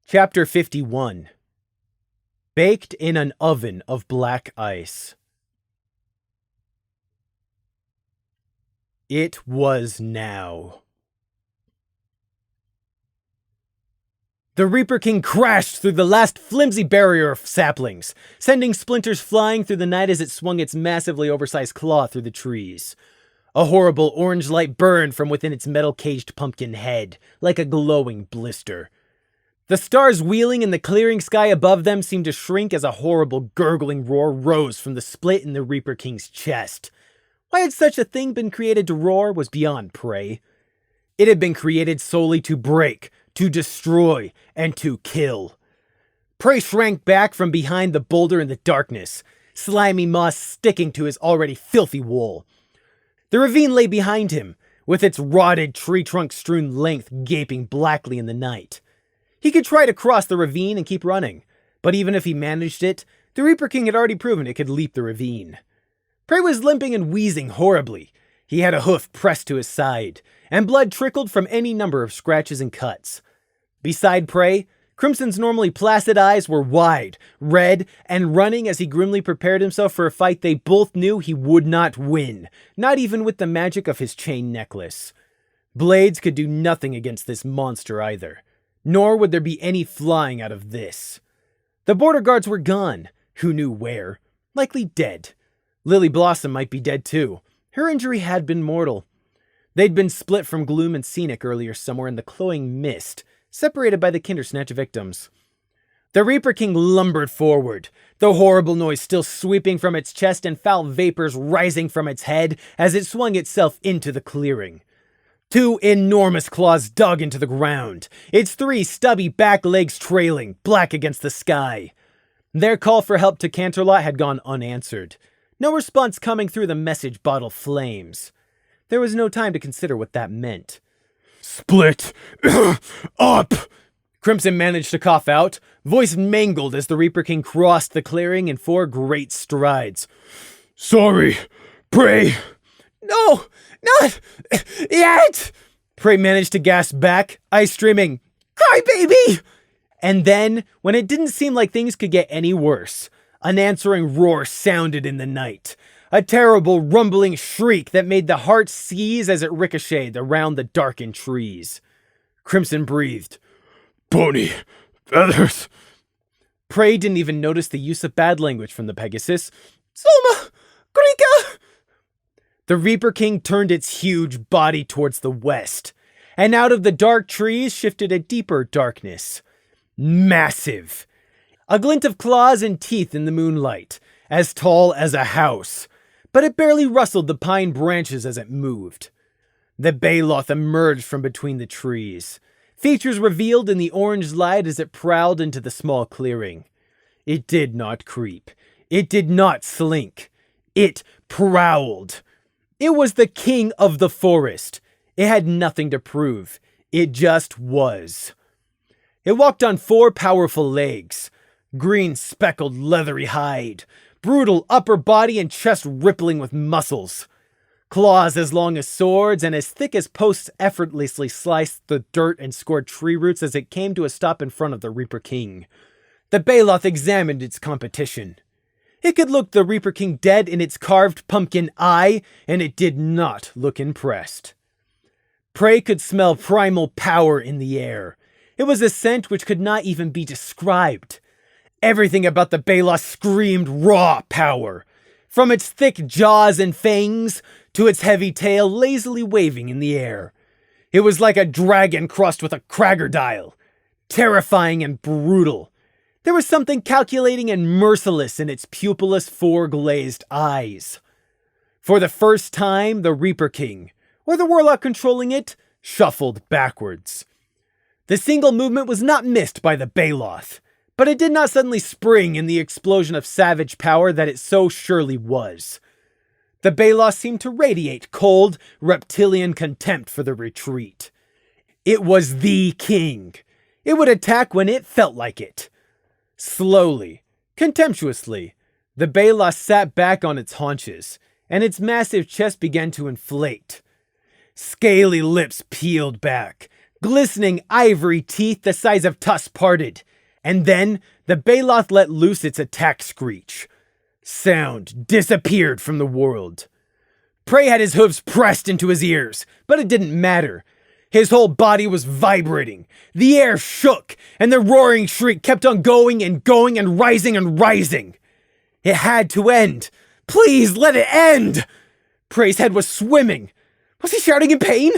Chapter 51. Baked in an oven of black ice. It was now. The Reaper King crashed through the last flimsy barrier of saplings, sending splinters flying through the night as it swung its massively oversized claw through the trees. A horrible orange light burned from within its metal-caged pumpkin head, like a glowing blister. The stars wheeling in the clearing sky above them seemed to shrink as a horrible gurgling roar rose from the split in the Reaper King's chest. Why had such a thing been created to roar was beyond Prey. It had been created solely to break, to destroy, and to kill. Prey shrank back from behind the boulder in the darkness, slimy moss sticking to his already filthy wool. The ravine lay behind him, with its rotted tree-trunk-strewn length gaping blackly in the night. He could try to cross the ravine and keep running, but even if he managed it, the Reaper King had already proven it could leap the ravine. Prey was limping and wheezing horribly. He had a hoof pressed to his side, and blood trickled from any number of scratches and cuts. Beside Prey, Crimson's normally placid eyes were wide, red, and running as he grimly prepared himself for a fight they both knew he would not win, not even with the magic of his chain necklace. Blades could do nothing against this monster either, nor would there be any flying out of this. The border guards were gone, who knew where, likely dead. Lily Blossom might be dead too. Her injury had been mortal. They'd been split from Gloom and Scenic earlier somewhere in the cloying mist, separated by the Kindersnatch victims. The Reaper King lumbered forward, the horrible noise still sweeping from its chest and foul vapors rising from its head as it swung itself into the clearing. Two enormous claws dug into the ground, its three stubby back legs trailing, black against the sky. Their call for help to Canterlot had gone unanswered, no response coming through the message bottle flames. There was no time to consider what that meant. "Split up!" Crimson managed to cough out, voice mangled as the Reaper King crossed the clearing in 4 great strides. "Sorry, Prey." "No, not yet!" Prey managed to gasp back, eyes streaming. "Cry, baby!" And then, when it didn't seem like things could get any worse, an answering roar sounded in the night. A terrible rumbling shriek that made the heart seize as it ricocheted around the darkened trees. Crimson breathed. "Pony feathers." Prey didn't even notice the use of bad language from the Pegasus. "Soma! Grika!" The Reaper King turned its huge body towards the west, and out of the dark trees shifted a deeper darkness. Massive. A glint of claws and teeth in the moonlight, as tall as a house, but it barely rustled the pine branches as it moved. The Baloth emerged from between the trees, features revealed in the orange light as it prowled into the small clearing. It did not creep. It did not slink. It prowled. It was the king of the forest. It had nothing to prove. It just was. It walked on 4 powerful legs, green speckled leathery hide, brutal upper body and chest rippling with muscles. Claws as long as swords and as thick as posts effortlessly sliced the dirt and scored tree roots as it came to a stop in front of the Reaper King. The Baloth examined its competition. It could look the Reaper King dead in its carved pumpkin eye, and it did not look impressed. Prey could smell primal power in the air. It was a scent which could not even be described. Everything about the Baloth screamed raw power, from its thick jaws and fangs to its heavy tail lazily waving in the air. It was like a dragon crossed with a crocodile, terrifying and brutal. There was something calculating and merciless in its pupilless 4 glazed eyes. For the first time, the Reaper King, or the warlock controlling it, shuffled backwards. The single movement was not missed by the Baloth, but it did not suddenly spring in the explosion of savage power that it so surely was. The Baloth seemed to radiate cold, reptilian contempt for the retreat. It was the king. It would attack when it felt like it. Slowly, contemptuously, the Baloth sat back on its haunches, and its massive chest began to inflate. Scaly lips peeled back, glistening ivory teeth the size of tusks parted, and then the Baloth let loose its attack screech. Sound disappeared from the world. Prey had his hooves pressed into his ears, but it didn't matter. His whole body was vibrating. The air shook, and the roaring shriek kept on going and rising and rising. It had to end. Please let it end! Prey's head was swimming. Was he shouting in pain?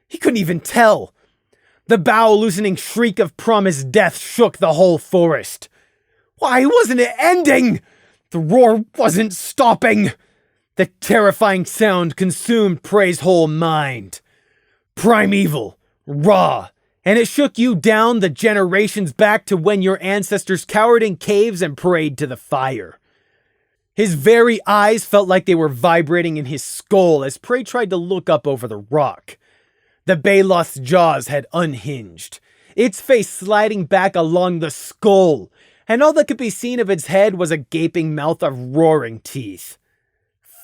He couldn't even tell. The bow-loosening shriek of promised death shook the whole forest. Why wasn't it ending? The roar wasn't stopping. The terrifying sound consumed Prey's whole mind. Primeval, raw, and it shook you down the generations back to when your ancestors cowered in caves and prayed to the fire. His very eyes felt like they were vibrating in his skull as Prey tried to look up over the rock. The Baloth's jaws had unhinged, its face sliding back along the skull, and all that could be seen of its head was a gaping mouth of roaring teeth.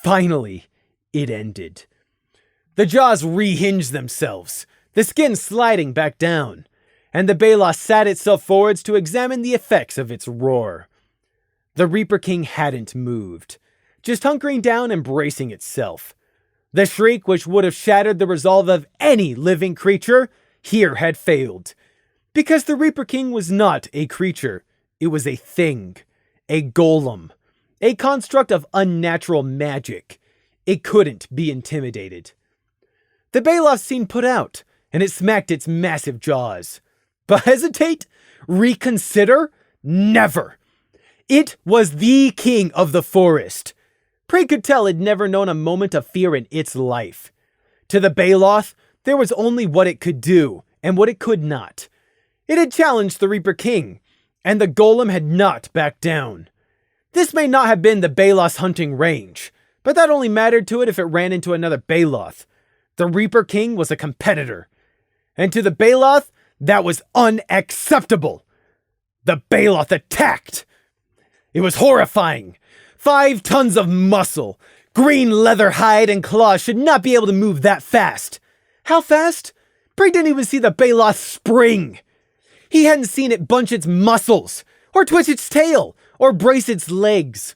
Finally, it ended. The jaws rehinged themselves, the skin sliding back down, and the Baloth sat itself forwards to examine the effects of its roar. The Reaper King hadn't moved, just hunkering down and bracing itself. The shriek, which would have shattered the resolve of any living creature, here had failed. Because the Reaper King was not a creature, it was a thing, a golem, a construct of unnatural magic. It couldn't be intimidated. The Baloth seemed put out, and it smacked its massive jaws. But hesitate? Reconsider? Never! It was the king of the forest. Prey could tell it'd never known a moment of fear in its life. To the Baloth, there was only what it could do, and what it could not. It had challenged the Reaper King, and the golem had not backed down. This may not have been the Baloth's hunting range, but that only mattered to it if it ran into another Baloth. The Reaper King was a competitor, and to the Baloth, that was unacceptable. The Baloth attacked. It was horrifying. 5 tons of muscle, green leather hide and claws should not be able to move that fast. How fast? Prey didn't even see the Baloth spring. He hadn't seen it bunch its muscles, or twitch its tail, or brace its legs.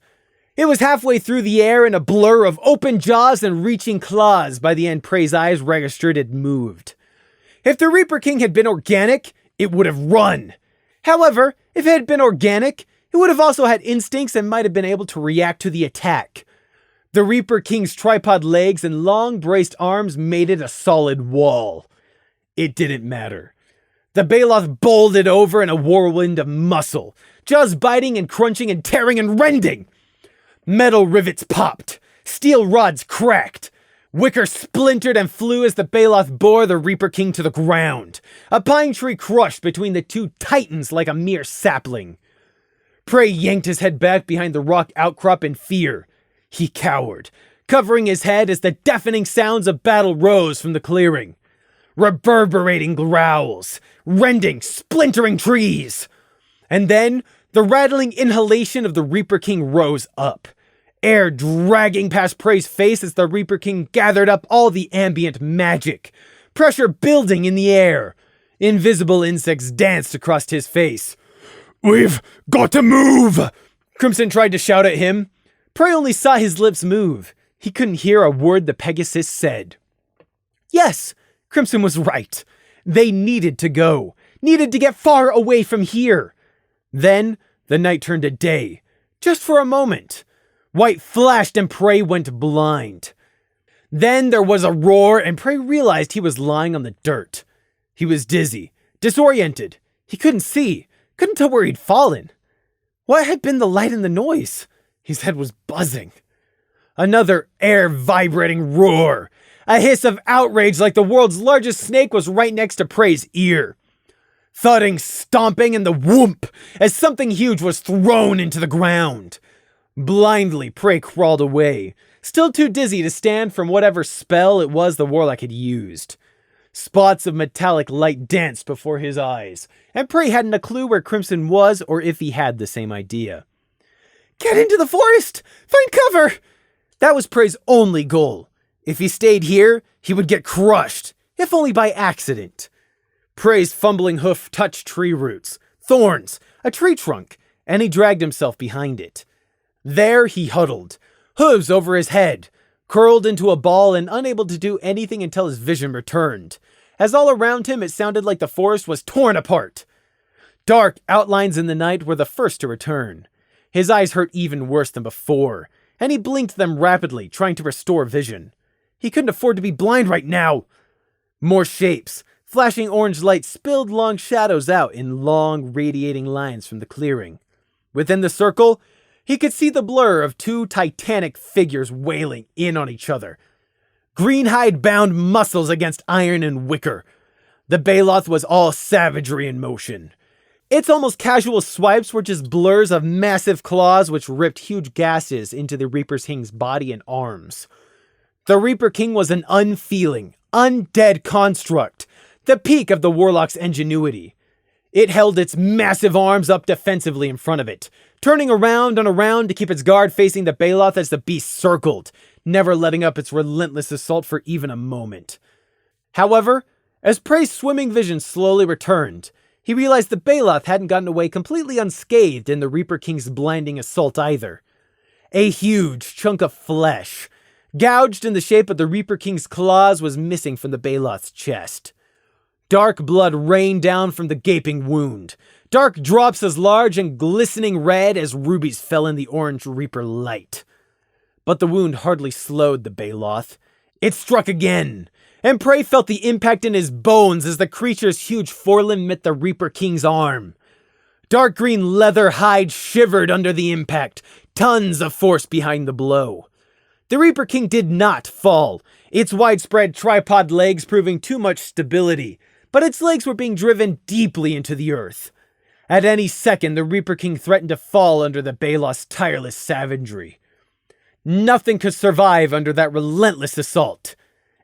It was halfway through the air in a blur of open jaws and reaching claws by the end Prey's eyes registered it moved. If the Reaper King had been organic, it would have run. However, if it had been organic, it would have also had instincts and might have been able to react to the attack. The Reaper King's tripod legs and long braced arms made it a solid wall. It didn't matter. The Baloth bowled it over in a whirlwind of muscle, jaws biting and crunching and tearing and rending. Metal rivets popped, steel rods cracked. Wicker splintered and flew as the Baloth bore the Reaper King to the ground. A pine tree crushed between the two titans like a mere sapling. Prey yanked his head back behind the rock outcrop in fear. He cowered, covering his head as the deafening sounds of battle rose from the clearing. Reverberating growls, rending, splintering trees. And then, the rattling inhalation of the Reaper King rose up, air dragging past Prey's face as the Reaper King gathered up all the ambient magic, pressure building in the air. Invisible insects danced across his face. "We've got to move!" Crimson tried to shout at him. Prey only saw his lips move. He couldn't hear a word the Pegasus said. Yes, Crimson was right. They needed to go. Needed to get far away from here. Then, the night turned to day. Just for a moment. White flashed and Prey went blind. Then there was a roar and Prey realized he was lying on the dirt. He was dizzy, disoriented. He couldn't see. Couldn't tell where he'd fallen. What had been the light and the noise? His head was buzzing. Another air-vibrating roar. A hiss of outrage like the world's largest snake was right next to Prey's ear. Thudding, stomping, and the whoomp as something huge was thrown into the ground. Blindly, Prey crawled away, still too dizzy to stand from whatever spell it was the warlock had used. Spots of metallic light danced before his eyes, and Prey hadn't a clue where Crimson was or if he had the same idea. Get into the forest! Find cover! That was Prey's only goal. If he stayed here, he would get crushed, if only by accident. Prey's fumbling hoof touched tree roots, thorns, a tree trunk, and he dragged himself behind it. There he huddled, hooves over his head, curled into a ball and unable to do anything until his vision returned, as all around him it sounded like the forest was torn apart. Dark outlines in the night were the first to return. His eyes hurt even worse than before, and he blinked them rapidly, trying to restore vision. He couldn't afford to be blind right now. More shapes, flashing orange light spilled long shadows out in long, radiating lines from the clearing. Within the circle, he could see the blur of two titanic figures wailing in on each other. Green-hide-bound muscles against iron and wicker. The Baloth was all savagery in motion. Its almost casual swipes were just blurs of massive claws which ripped huge gashes into the Reaper King's body and arms. The Reaper King was an unfeeling, undead construct, the peak of the Warlock's ingenuity. It held its massive arms up defensively in front of it, turning around and around to keep its guard facing the Baloth as the beast circled, never letting up its relentless assault for even a moment. However, as Prey's swimming vision slowly returned, he realized the Baloth hadn't gotten away completely unscathed in the Reaper King's blinding assault either. A huge chunk of flesh, gouged in the shape of the Reaper King's claws, was missing from the Baloth's chest. Dark blood rained down from the gaping wound, dark drops as large and glistening red as rubies fell in the orange Reaper light. But the wound hardly slowed the Baloth. It struck again, and Prey felt the impact in his bones as the creature's huge forelimb met the Reaper King's arm. Dark green leather hide shivered under the impact, tons of force behind the blow. The Reaper King did not fall, its widespread tripod legs proving too much stability, but its legs were being driven deeply into the earth. At any second, the Reaper King threatened to fall under the Baloth's tireless savagery. Nothing could survive under that relentless assault.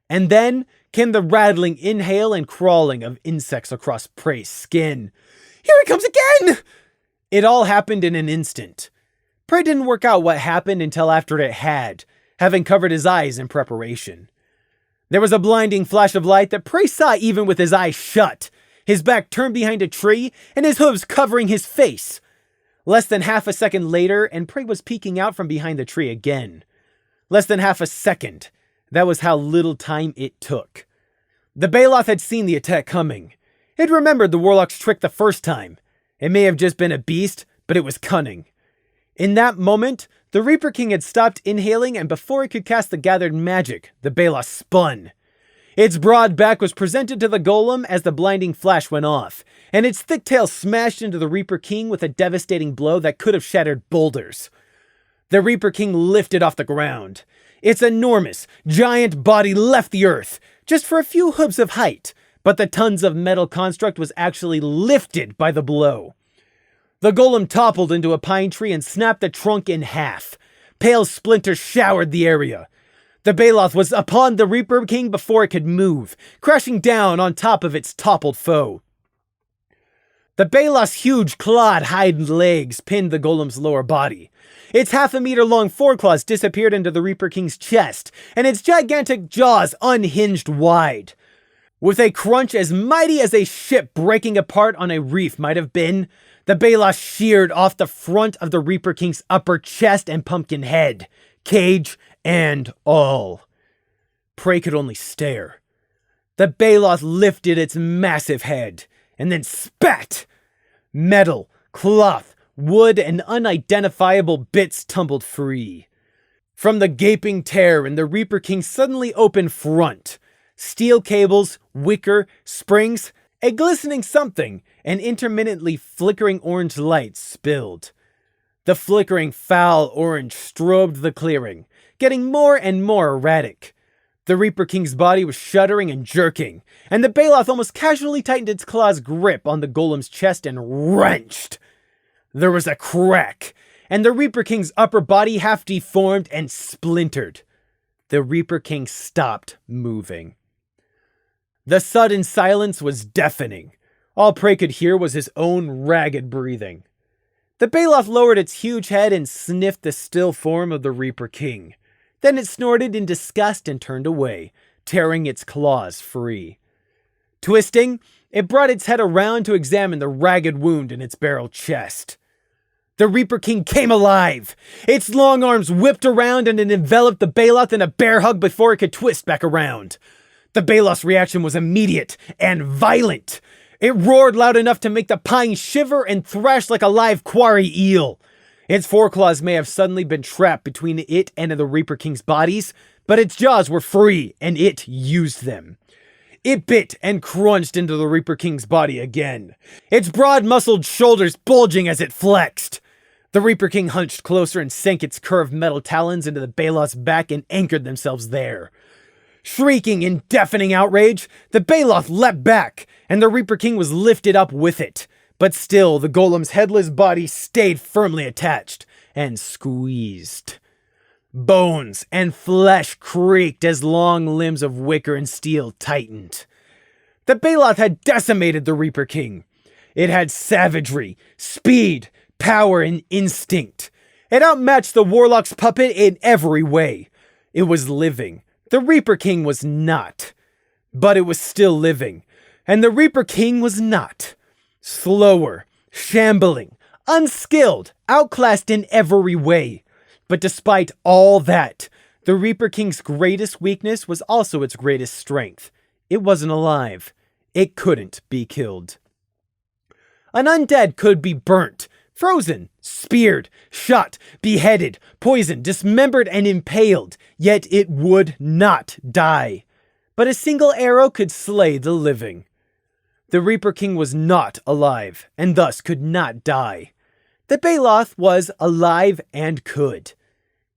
And then came the rattling inhale and crawling of insects across Prey's skin. Here it comes again! It all happened in an instant. Prey didn't work out what happened until after it had, having covered his eyes in preparation. There was a blinding flash of light that Prey saw even with his eyes shut, his back turned behind a tree, and his hooves covering his face. Less than half a second later, and Prey was peeking out from behind the tree again. Less than half a second. That was how little time it took. The Baloth had seen the attack coming. It remembered the Warlock's trick the first time. It may have just been a beast, but it was cunning. In that moment, the Reaper King had stopped inhaling, and before it could cast the gathered magic, the Baloth spun. Its broad back was presented to the golem as the blinding flash went off, and its thick tail smashed into the Reaper King with a devastating blow that could have shattered boulders. The Reaper King lifted off the ground. Its enormous, giant body left the earth, just for a few hooves of height, but the tons of metal construct was actually lifted by the blow. The golem toppled into a pine tree and snapped the trunk in half. Pale splinters showered the area. The Baloth was upon the Reaper King before it could move, crashing down on top of its toppled foe. The Baloth's huge clawed hind legs pinned the golem's lower body. Its half-a-meter-long foreclaws disappeared into the Reaper King's chest, and its gigantic jaws unhinged wide. With a crunch as mighty as a ship breaking apart on a reef might have been, the Baloth sheared off the front of the Reaper King's upper chest and pumpkin head, cage and all. Prey could only stare. The Baloth lifted its massive head, and then spat! Metal, cloth, wood, and unidentifiable bits tumbled free. From the gaping tear in the Reaper King's suddenly open front, steel cables, wicker, springs, a glistening something, and intermittently flickering orange light spilled. The flickering foul orange strobed the clearing, getting more and more erratic. The Reaper King's body was shuddering and jerking, and the Baloth almost casually tightened its claw's grip on the golem's chest and wrenched. There was a crack, and the Reaper King's upper body half deformed and splintered. The Reaper King stopped moving. The sudden silence was deafening. All Prey could hear was his own ragged breathing. The Baloth lowered its huge head and sniffed the still form of the Reaper King. Then it snorted in disgust and turned away, tearing its claws free. Twisting, It brought its head around to examine the ragged wound in its barrel chest. The Reaper King came alive. Its long arms whipped around and it enveloped the Baloth in a bear hug before it could twist back around. The Baloth's reaction was immediate and violent. It roared loud enough to make the pine shiver and thrash like a live quarry eel. Its foreclaws may have suddenly been trapped between it and the Reaper King's bodies, but its jaws were free and it used them. It bit and crunched into the Reaper King's body again, its broad-muscled shoulders bulging as it flexed. The Reaper King hunched closer and sank its curved metal talons into the Baloth's back and anchored themselves there. Shrieking in deafening outrage, the Baloth leapt back, and the Reaper King was lifted up with it. But still, the golem's headless body stayed firmly attached and squeezed. Bones and flesh creaked as long limbs of wicker and steel tightened. The Baloth had decimated the Reaper King. It had savagery, speed, power, and instinct. It outmatched the Warlock's puppet in every way. It was living. The Reaper King was not. But it was still living. And the Reaper King was not. Slower, shambling, unskilled, outclassed in every way. But despite all that, the Reaper King's greatest weakness was also its greatest strength. It wasn't alive. It couldn't be killed. An undead could be burnt, frozen, speared, shot, beheaded, poisoned, dismembered, and impaled, yet it would not die. But a single arrow could slay the living. The Reaper King was not alive, and thus could not die. The Baloth was alive and could.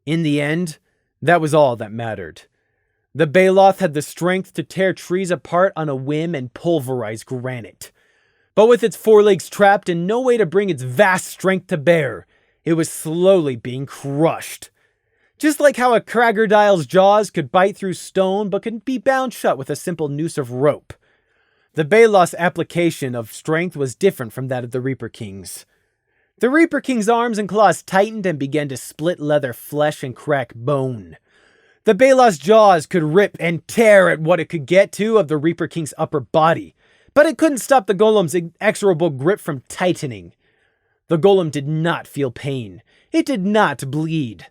In the end, that was all that mattered. The Baloth had the strength to tear trees apart on a whim and pulverize granite. But with its forelegs trapped and no way to bring its vast strength to bear, it was slowly being crushed. Just like how a crocodile's jaws could bite through stone but could be bound shut with a simple noose of rope. The Baloth's application of strength was different from that of the Reaper King's. The Reaper King's arms and claws tightened and began to split leather flesh and crack bone. The Baloth's jaws could rip and tear at what it could get to of the Reaper King's upper body, but it couldn't stop the golem's inexorable grip from tightening. The golem did not feel pain. It did not bleed.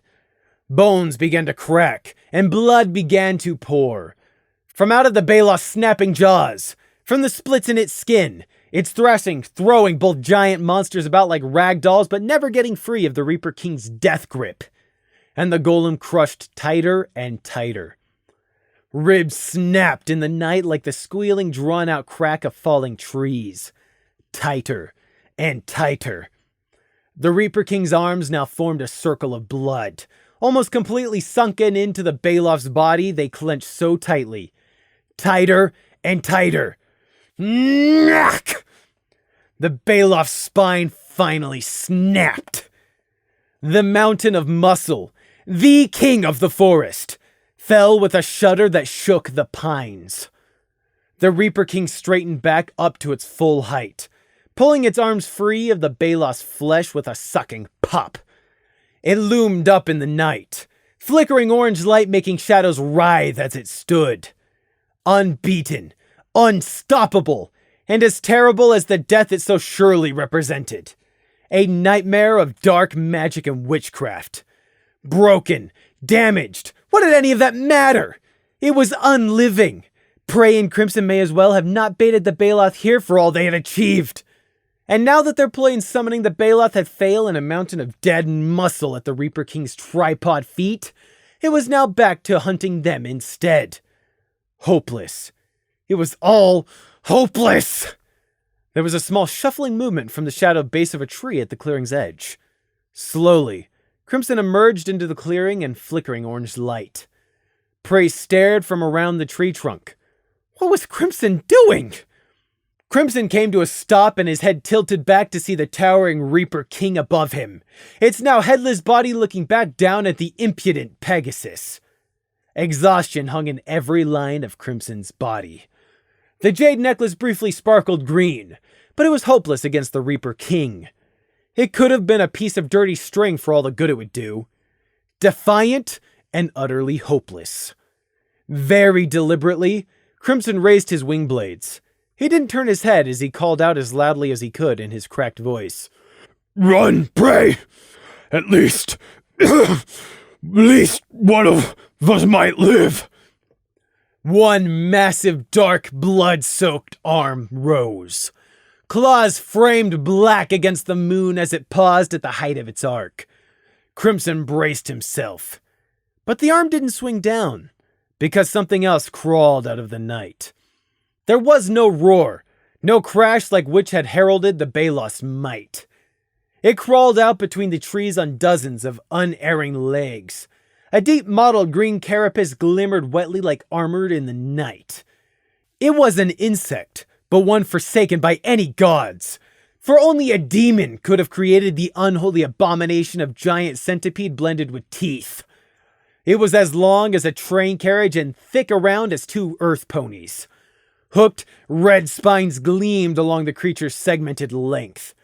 Bones began to crack, and blood began to pour. From out of the Baloth's snapping jaws, from the splits in its skin, its throwing both giant monsters about like rag dolls, but never getting free of the Reaper King's death grip. And the golem crushed tighter and tighter. Ribs snapped in the night like the squealing, drawn-out crack of falling trees. Tighter and tighter. The Reaper King's arms now formed a circle of blood. Almost completely sunken into the Baloth's body, they clenched so tightly. Tighter and tighter. Knack! The Baloth's spine finally snapped. The mountain of muscle, the king of the forest, fell with a shudder that shook the pines. The Reaper King straightened back up to its full height, pulling its arms free of the Baloth's flesh with a sucking pop. It loomed up in the night, flickering orange light making shadows writhe as it stood. Unbeaten, unstoppable, and as terrible as the death it so surely represented. A nightmare of dark magic and witchcraft. Broken, damaged, what did any of that matter? It was unliving. Prey and Crimson may as well have not baited the Baloth here for all they had achieved. And now that their play in summoning the Baloth had failed in a mountain of dead muscle at the Reaper King's tripod feet, it was now back to hunting them instead. Hopeless. It was all hopeless! There was a small shuffling movement from the shadowed base of a tree at the clearing's edge. Slowly, Crimson emerged into the clearing and flickering orange light. Prey stared from around the tree trunk. What was Crimson doing? Crimson came to a stop and his head tilted back to see the towering Reaper King above him, its now headless body looking back down at the impudent Pegasus. Exhaustion hung in every line of Crimson's body. The jade necklace briefly sparkled green, but it was hopeless against the Reaper King. It could have been a piece of dirty string for all the good it would do. Defiant and utterly hopeless. Very deliberately, Crimson raised his wing blades. He didn't turn his head as he called out as loudly as he could in his cracked voice. Run, pray! At least one of us might live. One massive, dark, blood-soaked arm rose. Claws framed black against the moon as it paused at the height of its arc. Crimson braced himself. But the arm didn't swing down, because something else crawled out of the night. There was no roar, no crash like which had heralded the Balost's might. It crawled out between the trees on dozens of unerring legs. A deep mottled green carapace glimmered wetly like armored in the night. It was an insect, but one forsaken by any gods. For only a demon could have created the unholy abomination of giant centipede blended with teeth. It was as long as a train carriage and thick around as 2 earth ponies. Hooked, red spines gleamed along the creature's segmented length.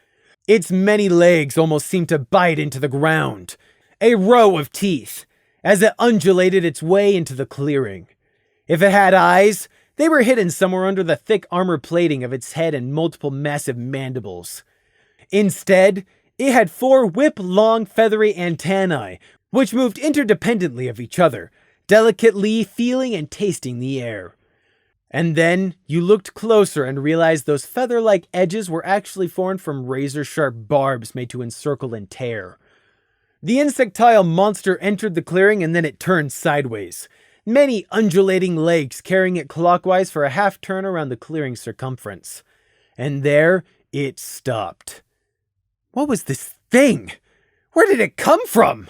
Its many legs almost seemed to bite into the ground. A row of teeth, as it undulated its way into the clearing. If it had eyes, they were hidden somewhere under the thick armor plating of its head and multiple massive mandibles. Instead, it had 4 whip-long feathery antennae, which moved interdependently of each other, delicately feeling and tasting the air. And then you looked closer and realized those feather-like edges were actually formed from razor-sharp barbs made to encircle and tear. The insectile monster entered the clearing and then it turned sideways, many undulating legs carrying it clockwise for a half turn around the clearing's circumference. And there it stopped. What was this thing? Where did it come from?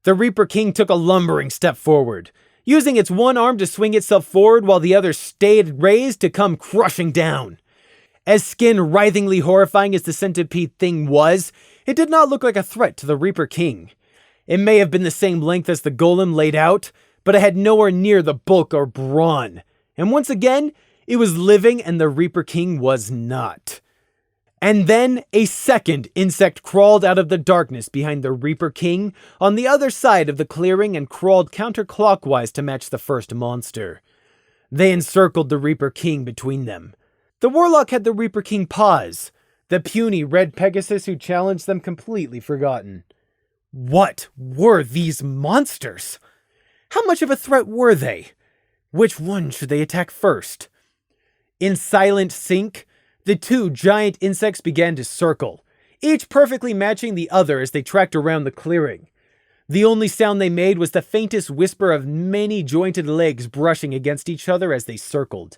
The Reaper King took a lumbering step forward, using its one arm to swing itself forward while the other stayed raised to come crushing down. As skin-writhingly horrifying as the centipede thing was, it did not look like a threat to the Reaper King. It may have been the same length as the golem laid out, but it had nowhere near the bulk or brawn. And once again, it was living and the Reaper King was not. And then a second insect crawled out of the darkness behind the Reaper King on the other side of the clearing and crawled counterclockwise to match the first monster. They encircled the Reaper King between them. The Warlock had the Reaper King pause, the puny red Pegasus who challenged them completely forgotten. What were these monsters? How much of a threat were they? Which one should they attack first? In silent sync, the 2 giant insects began to circle, each perfectly matching the other as they tracked around the clearing. The only sound they made was the faintest whisper of many jointed legs brushing against each other as they circled.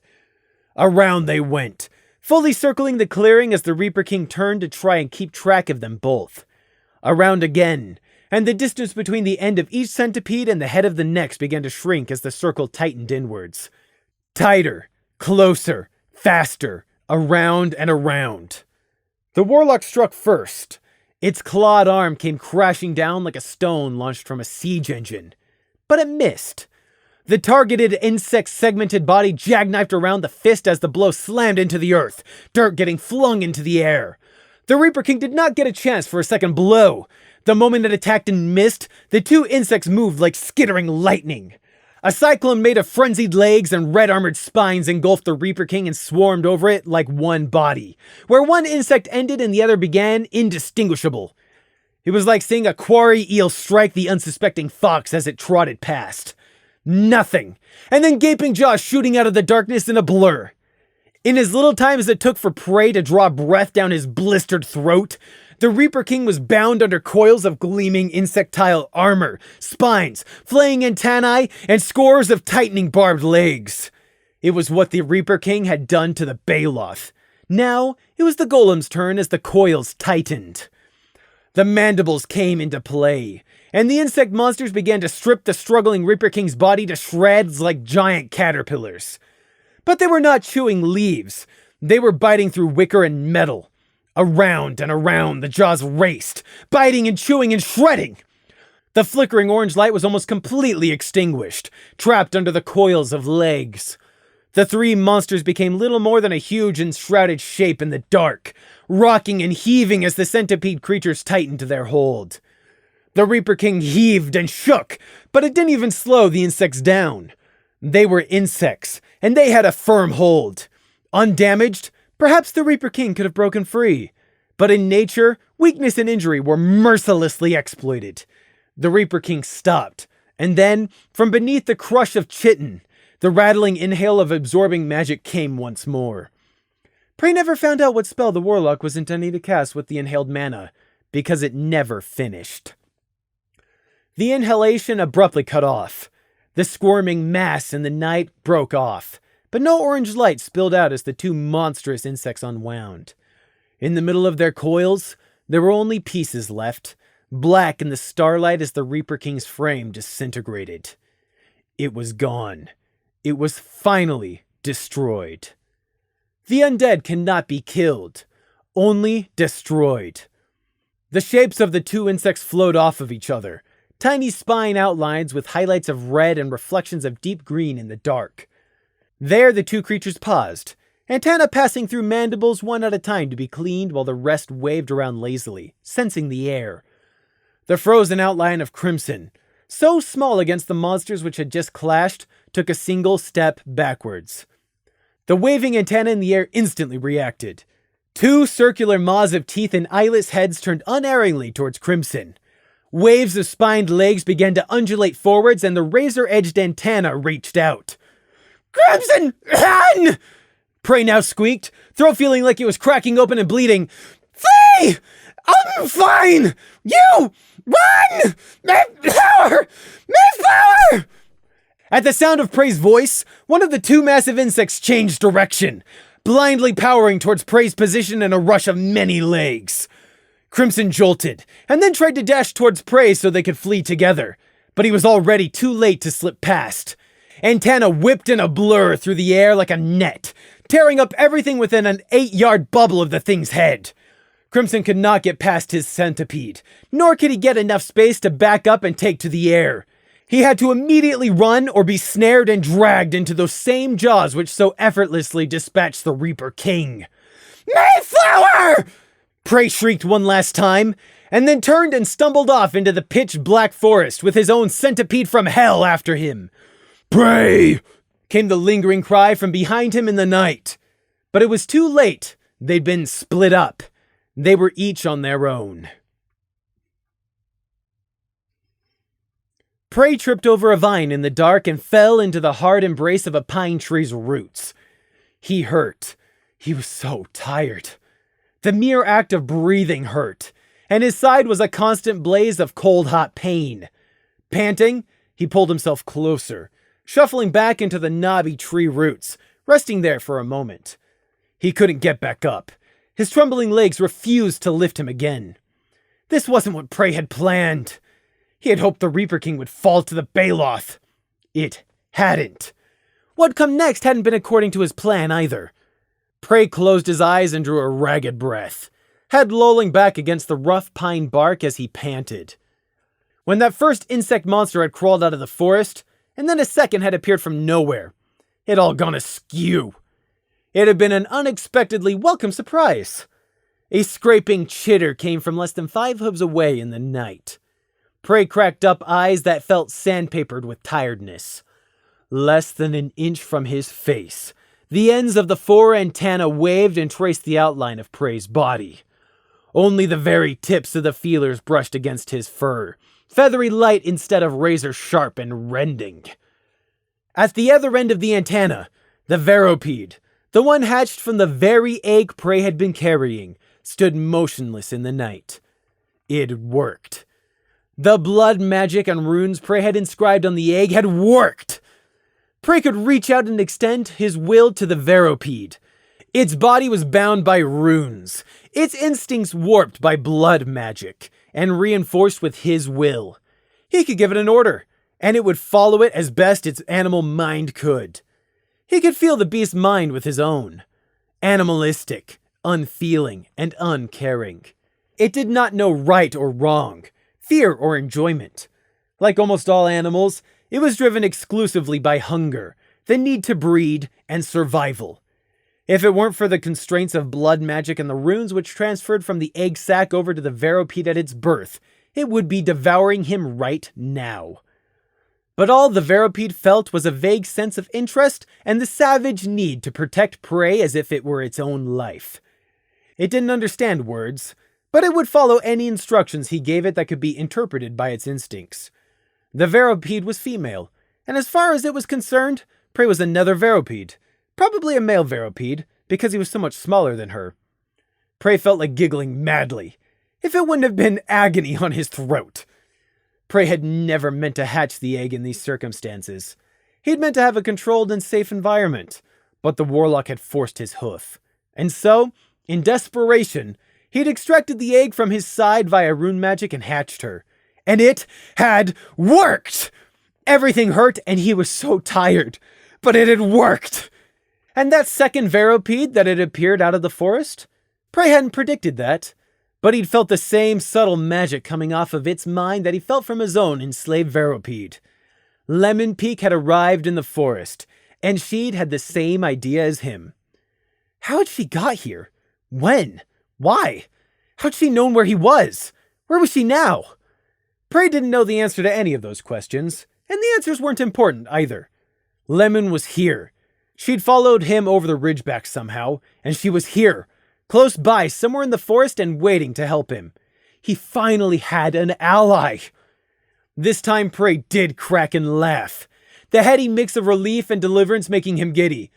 Around they went, fully circling the clearing as the Reaper King turned to try and keep track of them both. Around again, and the distance between the end of each centipede and the head of the next began to shrink as the circle tightened inwards. Tighter, closer, faster, around and around. The Warlock struck first. Its clawed arm came crashing down like a stone launched from a siege engine. But it missed. The targeted insect's segmented body jackknifed around the fist as the blow slammed into the earth, dirt getting flung into the air. The Reaper King did not get a chance for a second blow. The moment it attacked and missed, the 2 insects moved like skittering lightning. A cyclone made of frenzied legs and red-armored spines engulfed the Reaper King and swarmed over it like one body, where one insect ended and the other began, indistinguishable. It was like seeing a quarry eel strike the unsuspecting fox as it trotted past. Nothing, and then gaping jaws shooting out of the darkness in a blur. In as little time as it took for prey to draw breath down his blistered throat, the Reaper King was bound under coils of gleaming insectile armor, spines, flaying antennae, and scores of tightening barbed legs. It was what the Reaper King had done to the Baloth. Now, it was the Golem's turn as the coils tightened. The mandibles came into play, and the insect monsters began to strip the struggling Reaper King's body to shreds like giant caterpillars. But they were not chewing leaves. They were biting through wicker and metal. Around and around the jaws raced, biting and chewing and shredding. The flickering orange light was almost completely extinguished, trapped under the coils of legs. The 3 monsters became little more than a huge enshrouded shape in the dark, rocking and heaving as the centipede creatures tightened their hold. The Reaper King heaved and shook, but it didn't even slow the insects down. They were insects, and they had a firm hold. Undamaged, perhaps the Reaper King could have broken free. But in nature, weakness and injury were mercilessly exploited. The Reaper King stopped, and then, from beneath the crush of chitin, the rattling inhale of absorbing magic came once more. Prey never found out what spell the Warlock was intending to cast with the inhaled mana, because it never finished. The inhalation abruptly cut off. The squirming mass in the night broke off, but no orange light spilled out as the two monstrous insects unwound. In the middle of their coils, there were only pieces left, black in the starlight as the Reaper King's frame disintegrated. It was gone. It was finally destroyed. The undead cannot be killed, only destroyed. The shapes of the two insects flowed off of each other, tiny spine outlines with highlights of red and reflections of deep green in the dark. There the two creatures paused, antennae passing through mandibles one at a time to be cleaned while the rest waved around lazily, sensing the air. The frozen outline of Crimson, so small against the monsters which had just clashed, took a single step backwards. The waving antennae in the air instantly reacted. Two circular maws of teeth and eyeless heads turned unerringly towards Crimson. Waves of spined legs began to undulate forwards and the razor-edged antenna reached out. "Crimson! Run!" Prey now squeaked, throat feeling like it was cracking open and bleeding. "Free! I'm fine! You! Run! Mayflower! Mayflower!" At the sound of Prey's voice, one of the two massive insects changed direction, blindly powering towards Prey's position in a rush of many legs. Crimson jolted, and then tried to dash towards Prey so they could flee together, but he was already too late to slip past. Antenna whipped in a blur through the air like a net, tearing up everything within an 8-yard bubble of the thing's head. Crimson could not get past his centipede, nor could he get enough space to back up and take to the air. He had to immediately run or be snared and dragged into those same jaws which so effortlessly dispatched the Reaper King. "Mayflower!" Prey shrieked one last time, and then turned and stumbled off into the pitch-black forest with his own centipede from hell after him. "Prey!" came the lingering cry from behind him in the night. But it was too late. They'd been split up. They were each on their own. Prey tripped over a vine in the dark and fell into the hard embrace of a pine tree's roots. He hurt. He was so tired. The mere act of breathing hurt, and his side was a constant blaze of cold, hot pain. Panting, he pulled himself closer, shuffling back into the knobby tree roots, resting there for a moment. He couldn't get back up. His trembling legs refused to lift him again. This wasn't what Prey had planned. He had hoped the Reaper King would fall to the Baloth. It hadn't. What'd come next hadn't been according to his plan either. Prey closed his eyes and drew a ragged breath, head lolling back against the rough pine bark as he panted. When that first insect monster had crawled out of the forest, and then a second had appeared from nowhere, it all gone askew. It had been an unexpectedly welcome surprise. A scraping chitter came from less than 5 hooves away in the night. Prey cracked up eyes that felt sandpapered with tiredness. Less than an inch from his face, the ends of the 4 antennae waved and traced the outline of Prey's body. Only the very tips of the feelers brushed against his fur, feathery light instead of razor sharp and rending. At the other end of the antenna, the Veropede, the one hatched from the very egg Prey had been carrying, stood motionless in the night. It worked. The blood magic and runes Prey had inscribed on the egg had worked. Prey could reach out and extend his will to the Veropede. Its body was bound by runes, its instincts warped by blood magic, and reinforced with his will. He could give it an order, and it would follow it as best its animal mind could. He could feel the beast's mind with his own. Animalistic, unfeeling, and uncaring. It did not know right or wrong, fear or enjoyment. Like almost all animals, it was driven exclusively by hunger, the need to breed, and survival. If it weren't for the constraints of blood magic and the runes which transferred from the egg sac over to the Veropede at its birth, it would be devouring him right now. But all the Veripede felt was a vague sense of interest and the savage need to protect prey as if it were its own life. It didn't understand words, but it would follow any instructions he gave it that could be interpreted by its instincts. The Veripede was female, and as far as it was concerned, Prey was another Veripede, probably a male Veripede, because he was so much smaller than her. Prey felt like giggling madly, if it wouldn't have been agony on his throat. Prey had never meant to hatch the egg in these circumstances. He'd meant to have a controlled and safe environment, but the warlock had forced his hoof. And so, in desperation, he'd extracted the egg from his side via rune magic and hatched her. And it had worked! Everything hurt and he was so tired, but it had worked! And that second Veripede that had appeared out of the forest? Prey hadn't predicted that, but he'd felt the same subtle magic coming off of its mind that he felt from his own enslaved Veripede. Lemon Peak had arrived in the forest, and she'd had the same idea as him. How had she got here? When? Why? How'd she known where he was? Where was she now? Prey didn't know the answer to any of those questions, and the answers weren't important either. Lemon was here. She'd followed him over the ridgeback somehow, and she was here, close by, somewhere in the forest and waiting to help him. He finally had an ally. This time Prey did crack and laugh, the heady mix of relief and deliverance making him giddy.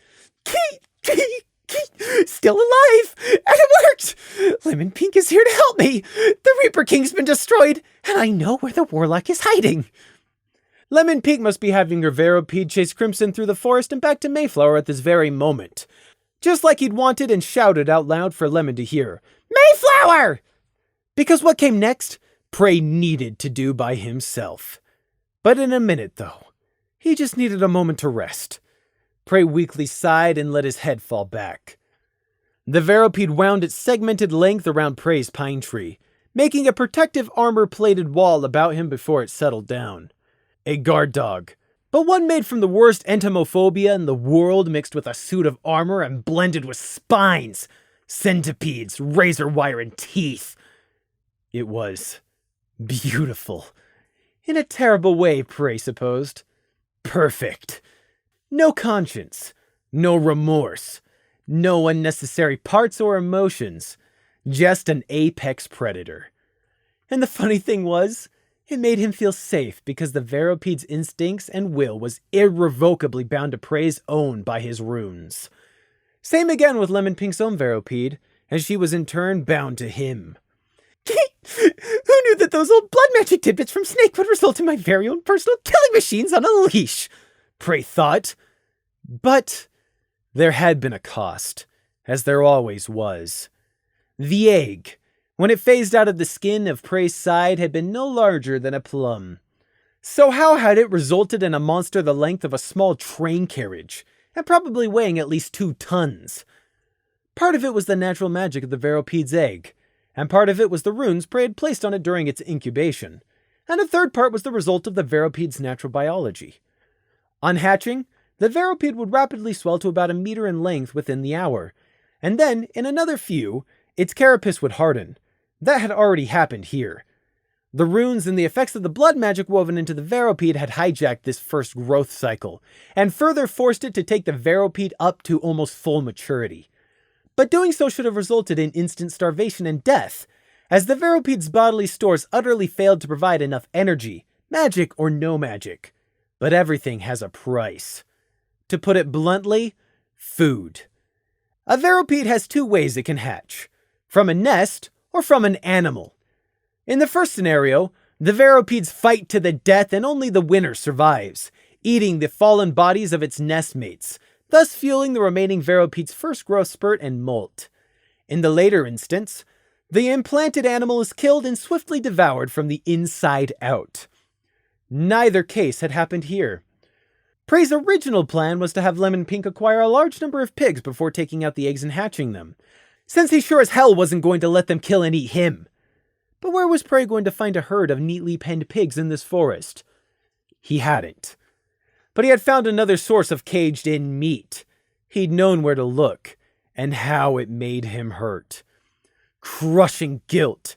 Still alive! And it worked! Lemon Pink is here to help me! The Reaper King's been destroyed, and I know where the warlock is hiding! Lemon Pink must be having her Veripede chase Crimson through the forest and back to Mayflower at this very moment. Just like he'd wanted and shouted out loud for Lemon to hear. Mayflower! Because what came next, Prey needed to do by himself. But in a minute, though. He just needed a moment to rest. Prey weakly sighed and let his head fall back. The Veripede wound its segmented length around Prey's pine tree, making a protective armor-plated wall about him before it settled down. A guard dog, but one made from the worst entomophobia in the world mixed with a suit of armor and blended with spines, centipedes, razor wire, and teeth. It was beautiful. In a terrible way, Prey supposed. Perfect. No conscience, no remorse, no unnecessary parts or emotions, just an apex predator. And the funny thing was, it made him feel safe because the Veripede's instincts and will was irrevocably bound to Prey's own by his runes. Same again with Lemon Pink's own Veripede, and she was in turn bound to him. Who knew that those old blood magic tidbits from Snake would result in my very own personal killing machines on a leash? Prey thought. But there had been a cost, as there always was. The egg, when it phased out of the skin of Prey's side, had been no larger than a plum. So how had it resulted in a monster the length of a small train carriage, and probably weighing at least 2 tons? Part of it was the natural magic of the Veripede's egg, and part of it was the runes Prey had placed on it during its incubation, and a third part was the result of the Veripede's natural biology. On hatching, the Veripede would rapidly swell to about 1 meter in length within the hour, and then, in another few, its carapace would harden. That had already happened here. The runes and the effects of the blood magic woven into the Veripede had hijacked this first growth cycle, and further forced it to take the Veripede up to almost full maturity. But doing so should have resulted in instant starvation and death, as the Veripede's bodily stores utterly failed to provide enough energy, magic or no magic. But everything has a price. To put it bluntly, food. A Veripede has 2 ways it can hatch. From a nest, or from an animal. In the first scenario, the Veripedes fight to the death and only the winner survives, eating the fallen bodies of its nestmates, thus fueling the remaining Veripede's first growth spurt and molt. In the later instance, the implanted animal is killed and swiftly devoured from the inside out. Neither case had happened here. Prey's original plan was to have Lemon Pink acquire a large number of pigs before taking out the eggs and hatching them, since he sure as hell wasn't going to let them kill and eat him. But where was Prey going to find a herd of neatly penned pigs in this forest? He hadn't. But he had found another source of caged-in meat. He'd known where to look, and how it made him hurt. Crushing guilt.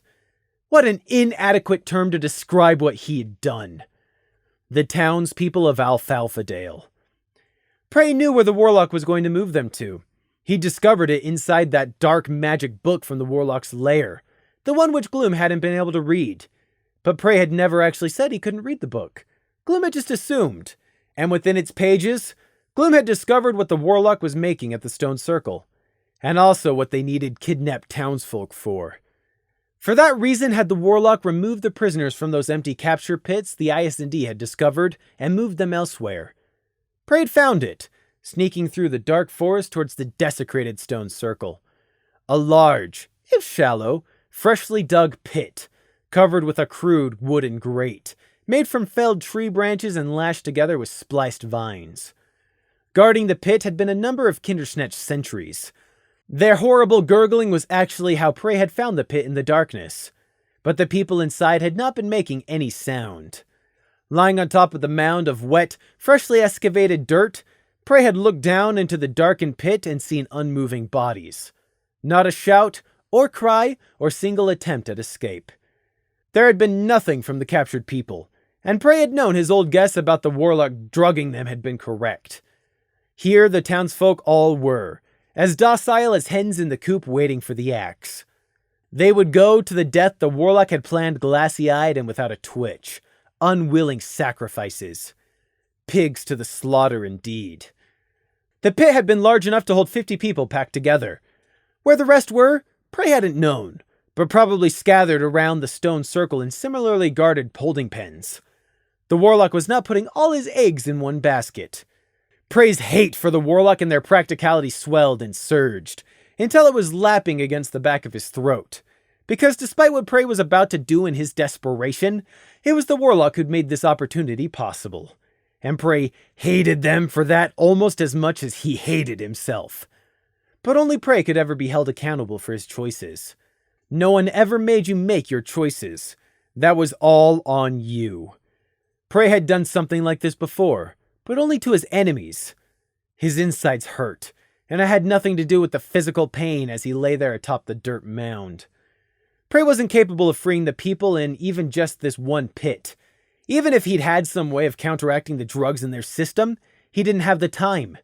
What an inadequate term to describe what he had done. the townspeople of Alfalfadale. Prey knew where the warlock was going to move them to. He discovered it inside that dark magic book from the warlock's lair, the one which Gloom hadn't been able to read. But Prey had never actually said he couldn't read the book. Gloom had just assumed, and within its pages, Gloom had discovered what the warlock was making at the Stone Circle, and also what they needed kidnapped townsfolk for. For that reason had the warlock removed the prisoners from those empty capture pits the IS&D had discovered and moved them elsewhere. Prey had found it, sneaking through the dark forest towards the desecrated Stone Circle. A large, if shallow, freshly dug pit, covered with a crude wooden grate, made from felled tree branches and lashed together with spliced vines. Guarding the pit had been a number of Kindersnatch sentries. Their horrible gurgling was actually how Prey had found the pit in the darkness, but the people inside had not been making any sound. Lying on top of the mound of wet, freshly excavated dirt, Prey had looked down into the darkened pit and seen unmoving bodies. Not a shout, or cry, or single attempt at escape. There had been nothing from the captured people, and Prey had known his old guess about the warlock drugging them had been correct. Here the townsfolk all were, as docile as hens in the coop waiting for the axe. They would go to the death the warlock had planned glassy-eyed and without a twitch, unwilling sacrifices. Pigs to the slaughter indeed. The pit had been large enough to hold 50 people packed together. Where the rest were, Prey hadn't known, but probably scattered around the stone circle in similarly guarded holding pens. The warlock was not putting all his eggs in one basket. Prey's hate for the warlock and their practicality swelled and surged, until it was lapping against the back of his throat. Because despite what Prey was about to do in his desperation, it was the warlock who'd made this opportunity possible. And Prey hated them for that almost as much as he hated himself. But only Prey could ever be held accountable for his choices. No one ever made you make your choices. That was all on you. Prey had done something like this before, but only to his enemies. His insides hurt, and it had nothing to do with the physical pain as he lay there atop the dirt mound. Prey wasn't capable of freeing the people in even just this one pit. Even if he'd had some way of counteracting the drugs in their system, he didn't have the time.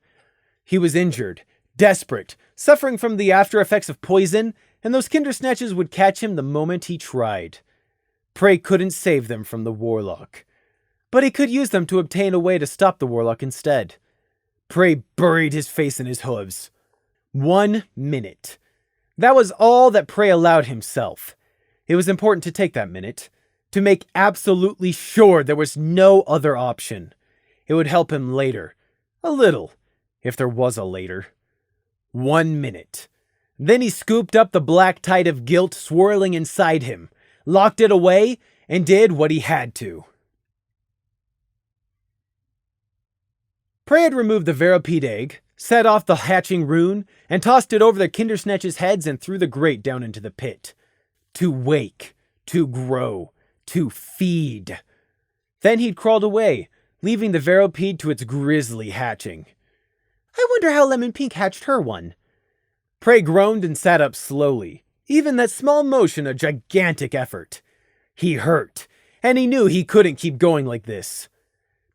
He was injured, desperate, suffering from the after effects of poison, and those Kindersnatches would catch him the moment he tried. Prey couldn't save them from the warlock, but he could use them to obtain a way to stop the warlock instead. Prey buried his face in his hooves. 1 minute. That was all that Prey allowed himself. It was important to take that minute, to make absolutely sure there was no other option. It would help him later. A little, if there was a later. 1 minute. Then he scooped up the black tide of guilt swirling inside him, locked it away, and did what he had to. Prey had removed the Varipede egg, set off the hatching rune, and tossed it over the Kindersnatch's heads and through the grate down into the pit. To wake, to grow, to feed. Then he'd crawled away, leaving the Varipede to its grisly hatching. I wonder how Lemon Pink hatched her one. Prey groaned and sat up slowly, even that small motion a gigantic effort. He hurt, and he knew he couldn't keep going like this.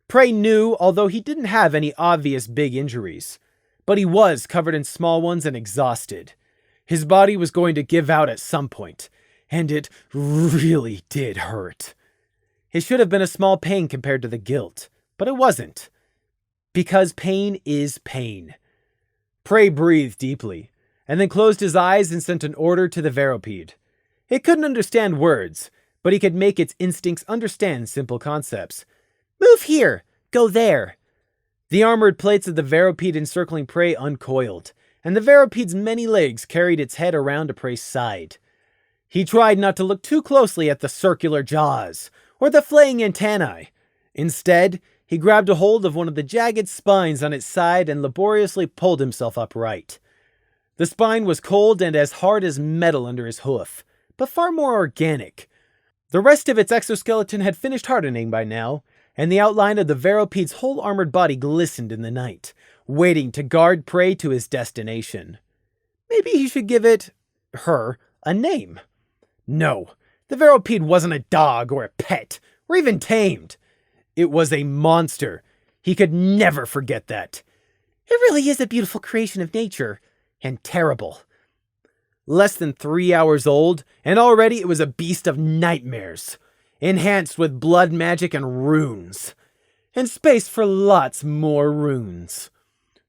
Prey knew, although he didn't have any obvious big injuries, but he was covered in small ones and exhausted. His body was going to give out at some point, and it really did hurt. It should have been a small pain compared to the guilt, but it wasn't. Because pain is pain. Prey breathed deeply, and then closed his eyes and sent an order to the Varipede. It couldn't understand words, but he could make its instincts understand simple concepts. Move here! Go there! The armored plates of the Varipede encircling Prey uncoiled, and the Varipede's many legs carried its head around to Prey's side. He tried not to look too closely at the circular jaws, or the flaying antennae. Instead, he grabbed a hold of one of the jagged spines on its side and laboriously pulled himself upright. The spine was cold and as hard as metal under his hoof, but far more organic. The rest of its exoskeleton had finished hardening by now, and the outline of the Varipede's whole armored body glistened in the night, waiting to guard Prey to his destination. Maybe he should give it, her, a name. No, the Varipede wasn't a dog or a pet, or even tamed. It was a monster. He could never forget that. It really is a beautiful creation of nature. And terrible. Less than 3 hours old, and already it was a beast of nightmares. Enhanced with blood magic and runes. And space for lots more runes.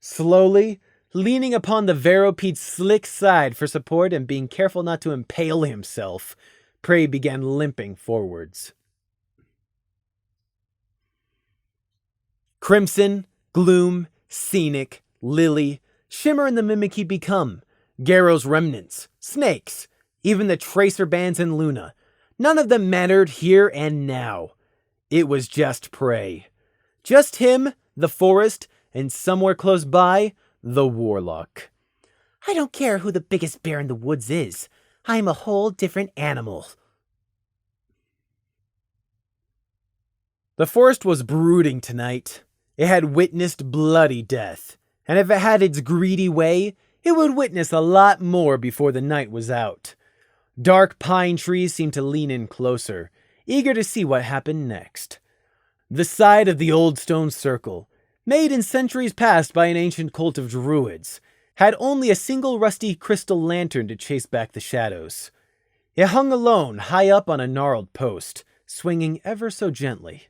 Slowly, leaning upon the Veropede's slick side for support and being careful not to impale himself, Prey began limping forwards. Crimson, Gloom, Scenic, Lily, Shimmer and the Mimic he'd become, Garrow's remnants, snakes, even the Tracer bands and Luna. None of them mattered here and now. It was just Prey. Just him, the forest, and somewhere close by, the Warlock. I don't care who the biggest bear in the woods is. I'm a whole different animal. The forest was brooding tonight. It had witnessed bloody death. And if it had its greedy way, it would witness a lot more before the night was out. Dark pine trees seemed to lean in closer, eager to see what happened next. The side of the old stone circle, made in centuries past by an ancient cult of druids, had only a single rusty crystal lantern to chase back the shadows. It hung alone high up on a gnarled post, swinging ever so gently.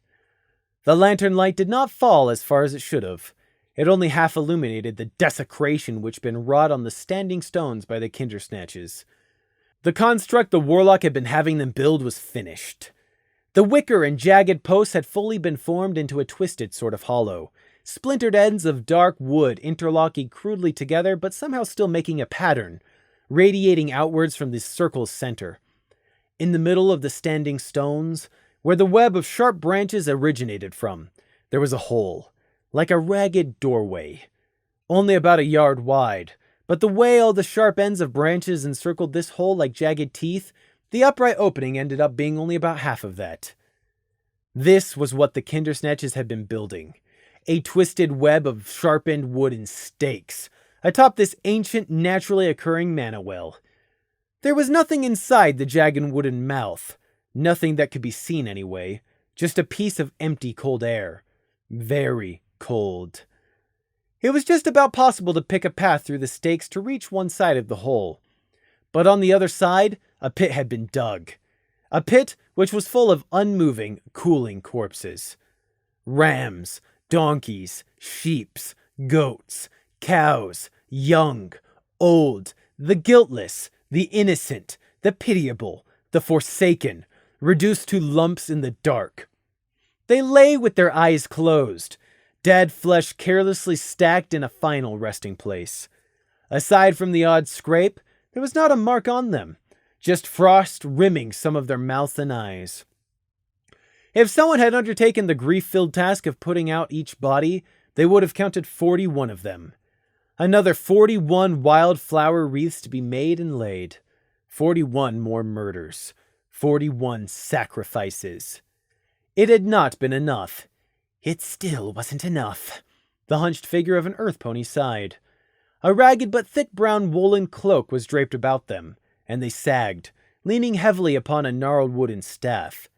The lantern light did not fall as far as it should have. It only half illuminated the desecration which had been wrought on the standing stones by the Kindersnatches. The construct the Warlock had been having them build was finished. The wicker and jagged posts had fully been formed into a twisted sort of hollow, splintered ends of dark wood interlocking crudely together but somehow still making a pattern, radiating outwards from the circle's center. In the middle of the standing stones, where the web of sharp branches originated from, there was a hole, like a ragged doorway, only about a yard wide, but the way all the sharp ends of branches encircled this hole like jagged teeth, the upright opening ended up being only about half of that. This was what the Kindersnatches had been building, a twisted web of sharpened wooden stakes, atop this ancient, naturally occurring mana well. There was nothing inside the jagged wooden mouth, nothing that could be seen anyway, just a piece of empty cold air. Very cold. It was just about possible to pick a path through the stakes to reach one side of the hole. But on the other side, a pit had been dug. A pit which was full of unmoving, cooling corpses. Rams, donkeys, sheeps, goats, cows, young, old, the guiltless, the innocent, the pitiable, the forsaken, reduced to lumps in the dark. They lay with their eyes closed, dead flesh carelessly stacked in a final resting place. Aside from the odd scrape, there was not a mark on them, just frost rimming some of their mouths and eyes. If someone had undertaken the grief-filled task of putting out each body, they would have counted 41 of them. Another 41 wildflower wreaths to be made and laid. 41 more murders. 41 sacrifices. It had not been enough. It still wasn't enough. The hunched figure of an earth pony sighed. A ragged but thick brown woolen cloak was draped about them, and they sagged, leaning heavily upon a gnarled wooden staff.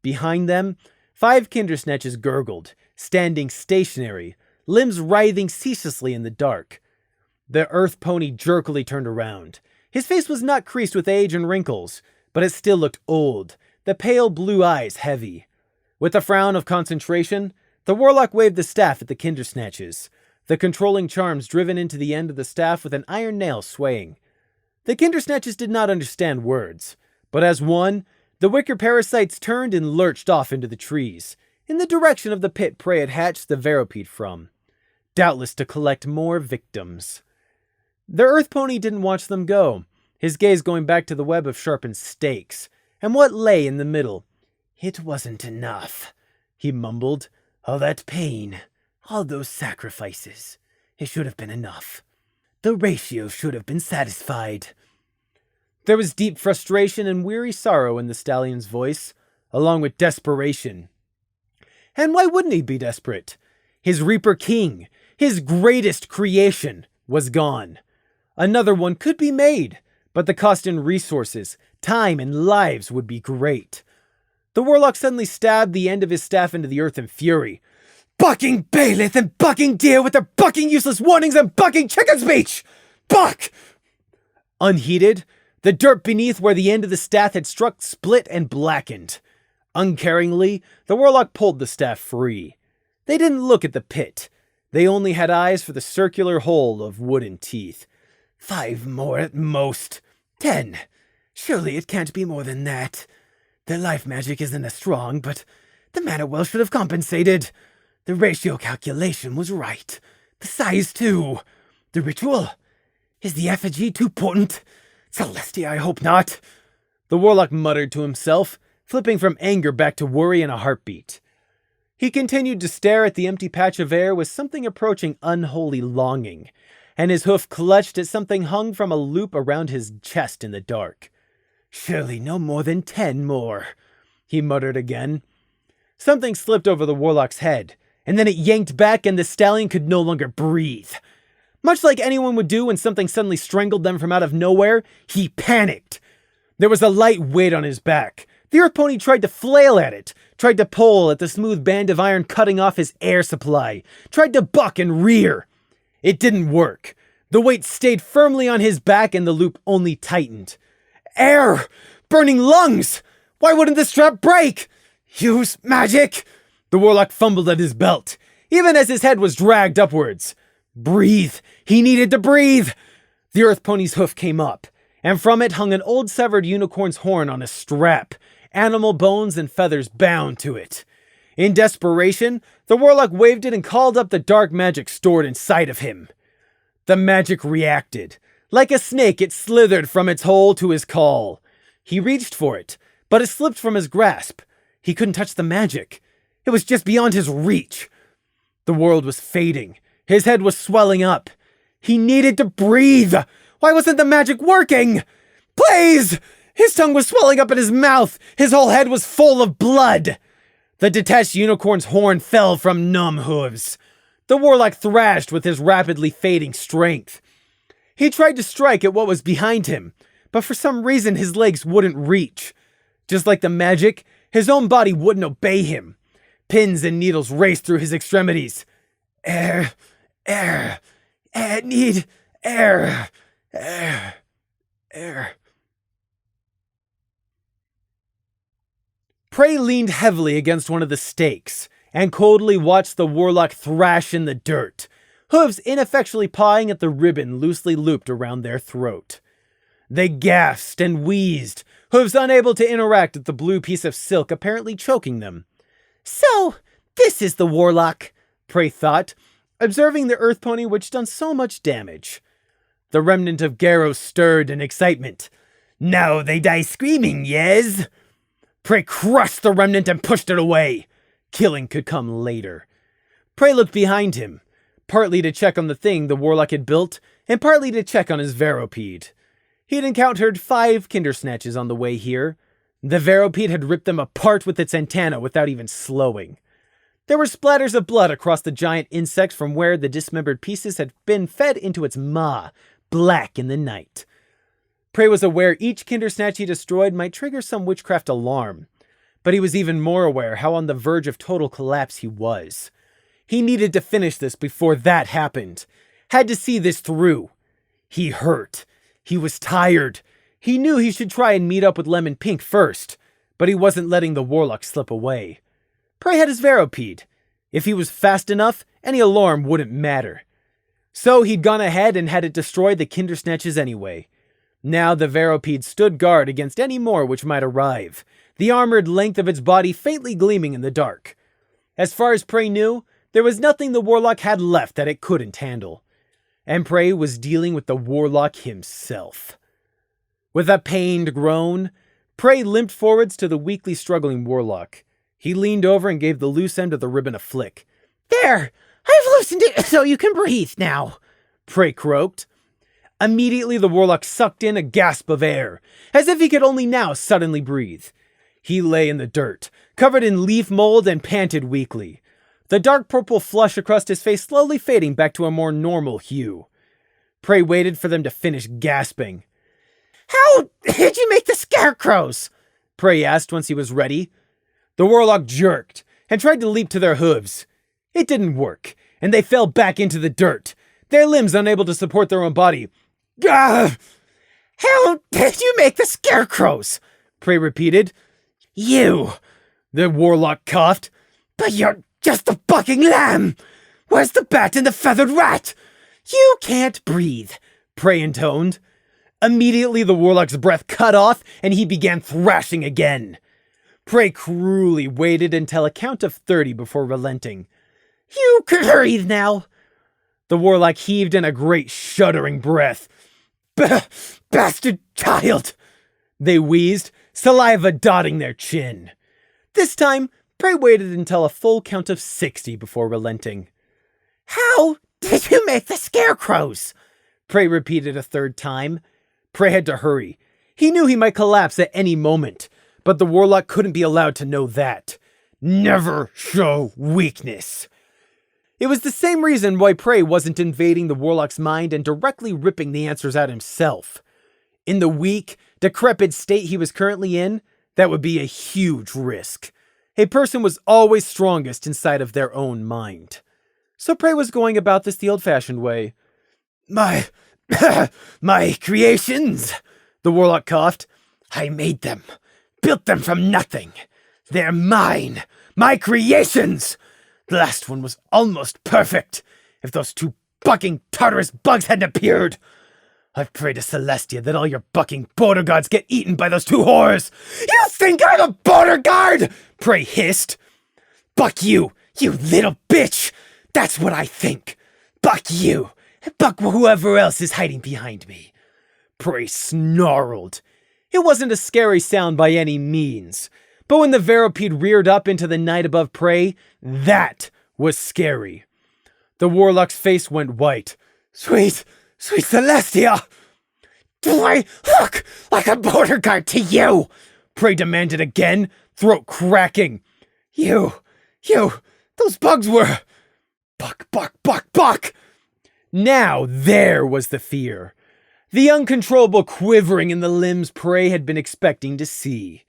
Behind them, 5 Kindersnatches gurgled, standing stationary, limbs writhing ceaselessly in the dark. The earth pony jerkily turned around. His face was not creased with age and wrinkles, but it still looked old, the pale blue eyes heavy. With a frown of concentration, the Warlock waved the staff at the Kindersnatches, the controlling charms driven into the end of the staff with an iron nail swaying. The Kindersnatches did not understand words, but as one, the wicker parasites turned and lurched off into the trees, in the direction of the pit Prey had hatched the Veropede from, doubtless to collect more victims. The earth pony didn't watch them go, his gaze going back to the web of sharpened stakes, and what lay in the middle. It wasn't enough, he mumbled. All that pain, all those sacrifices. It should have been enough. The ratio should have been satisfied. There was deep frustration and weary sorrow in the stallion's voice, along with desperation. And why wouldn't he be desperate? His Reaper King, his greatest creation, was gone. Another one could be made, but the cost in resources, time, and lives would be great. The warlock suddenly stabbed the end of his staff into the earth in fury. Bucking bailiff and bucking deer with their bucking useless warnings and bucking chicken speech! Buck! Unheeded, the dirt beneath where the end of the staff had struck split and blackened. Uncaringly, the warlock pulled the staff free. They didn't look at the pit. They only had eyes for the circular hole of wooden teeth. 5 more at most. 10. Surely it can't be more than that. Their life magic isn't as strong, but the mana well should have compensated. The ratio calculation was right. The size, too. The ritual? Is the effigy too potent? Celestia, I hope not. The warlock muttered to himself, flipping from anger back to worry in a heartbeat. He continued to stare at the empty patch of air with something approaching unholy longing, and his hoof clutched at something hung from a loop around his chest in the dark. Surely no more than 10 more, he muttered again. Something slipped over the warlock's head, and then it yanked back and the stallion could no longer breathe. Much like anyone would do when something suddenly strangled them from out of nowhere, he panicked. There was a light weight on his back. The earth pony tried to flail at it, tried to pull at the smooth band of iron cutting off his air supply, tried to buck and rear. It didn't work. The weight stayed firmly on his back and the loop only tightened. Air! Burning lungs! Why wouldn't the strap break? Use magic! The warlock fumbled at his belt, even as his head was dragged upwards. Breathe! He needed to breathe! The earth pony's hoof came up, and from it hung an old severed unicorn's horn on a strap, animal bones and feathers bound to it. In desperation, the warlock waved it and called up the dark magic stored inside of him. The magic reacted. Like a snake, it slithered from its hole to his call. He reached for it, but it slipped from his grasp. He couldn't touch the magic. It was just beyond his reach. The world was fading. His head was swelling up. He needed to breathe. Why wasn't the magic working? Please! His tongue was swelling up in his mouth. His whole head was full of blood. The detached unicorn's horn fell from numb hooves. The warlock thrashed with his rapidly fading strength. He tried to strike at what was behind him, but for some reason his legs wouldn't reach. Just like the magic, his own body wouldn't obey him. Pins and needles raced through his extremities. Air, need air. Prey leaned heavily against one of the stakes and coldly watched the warlock thrash in the dirt, hooves ineffectually pawing at the ribbon loosely looped around their throat. They gasped and wheezed, hooves unable to interact with the blue piece of silk apparently choking them. So, this is the warlock, Prey thought, observing the earth pony which done so much damage. The remnant of Garrow stirred in excitement. Now they die screaming, yes? Prey crushed the remnant and pushed it away. Killing could come later. Prey looked behind him, partly to check on the thing the warlock had built, and partly to check on his Veropede. He had encountered 5 Kindersnatches on the way here. The Veropede had ripped them apart with its antenna without even slowing. There were splatters of blood across the giant insect from where the dismembered pieces had been fed into its maw, black in the night. Prey was aware each Kindersnatch he destroyed might trigger some witchcraft alarm, but he was even more aware how on the verge of total collapse he was. He needed to finish this before that happened. Had to see this through. He hurt. He was tired. He knew he should try and meet up with Lemon Pink first, but he wasn't letting the warlock slip away. Prey had his Veropede. If he was fast enough, any alarm wouldn't matter. So he'd gone ahead and had it destroy the Kindersnatches anyway. Now the Veropede stood guard against any more which might arrive, the armored length of its body faintly gleaming in the dark. As far as Prey knew, there was nothing the warlock had left that it couldn't handle. And Prey was dealing with the warlock himself. With a pained groan, Prey limped forwards to the weakly struggling warlock. He leaned over and gave the loose end of the ribbon a flick. There! I've loosened it so you can breathe now, Prey croaked. Immediately the warlock sucked in a gasp of air, as if he could only now suddenly breathe. He lay in the dirt, covered in leaf mold, and panted weakly. The dark purple flush across his face slowly fading back to a more normal hue. Prey waited for them to finish gasping. How did you make the scarecrows? Prey asked once he was ready. The warlock jerked and tried to leap to their hooves. It didn't work, and they fell back into the dirt, their limbs unable to support their own body. "Ah! How did you make the scarecrows?" Prey repeated. "You," the warlock coughed. "But you're just a bucking lamb! Where's the bat and the feathered rat?" "You can't breathe," Prey intoned. Immediately the warlock's breath cut off, and he began thrashing again. Prey cruelly waited until a count of 30 before relenting. "You can breathe now." The warlock heaved in a great shuddering breath. "Bastard child!" they wheezed, saliva dotting their chin. This time, Prey waited until a full count of 60 before relenting. "How did you make the scarecrows?" Prey repeated a third time. Prey had to hurry. He knew he might collapse at any moment, but the warlock couldn't be allowed to know that. Never show weakness. It was the same reason why Prey wasn't invading the warlock's mind and directly ripping the answers out himself. In the weak, decrepit state he was currently in, that would be a huge risk. A person was always strongest inside of their own mind. So Prey was going about this the old-fashioned way. My creations, the warlock coughed. "I made them, built them from nothing. They're mine, my creations. The last one was almost perfect, if those two bucking Tartarus bugs hadn't appeared. I've prayed to Celestia that all your bucking border guards get eaten by those two whores. You think I'm a border guard?" Prey hissed. "Buck you little bitch. That's what I think. Buck you. Buck whoever else is hiding behind me." Prey snarled. It wasn't a scary sound by any means, but when the Varipede reared up into the night above Prey, that was scary. The warlock's face went white. Sweet Celestia! "Do I look like a border guard to you?" Prey demanded again, throat cracking. You, those bugs were... Buck. Now there was the fear. The uncontrollable quivering in the limbs Prey had been expecting to see.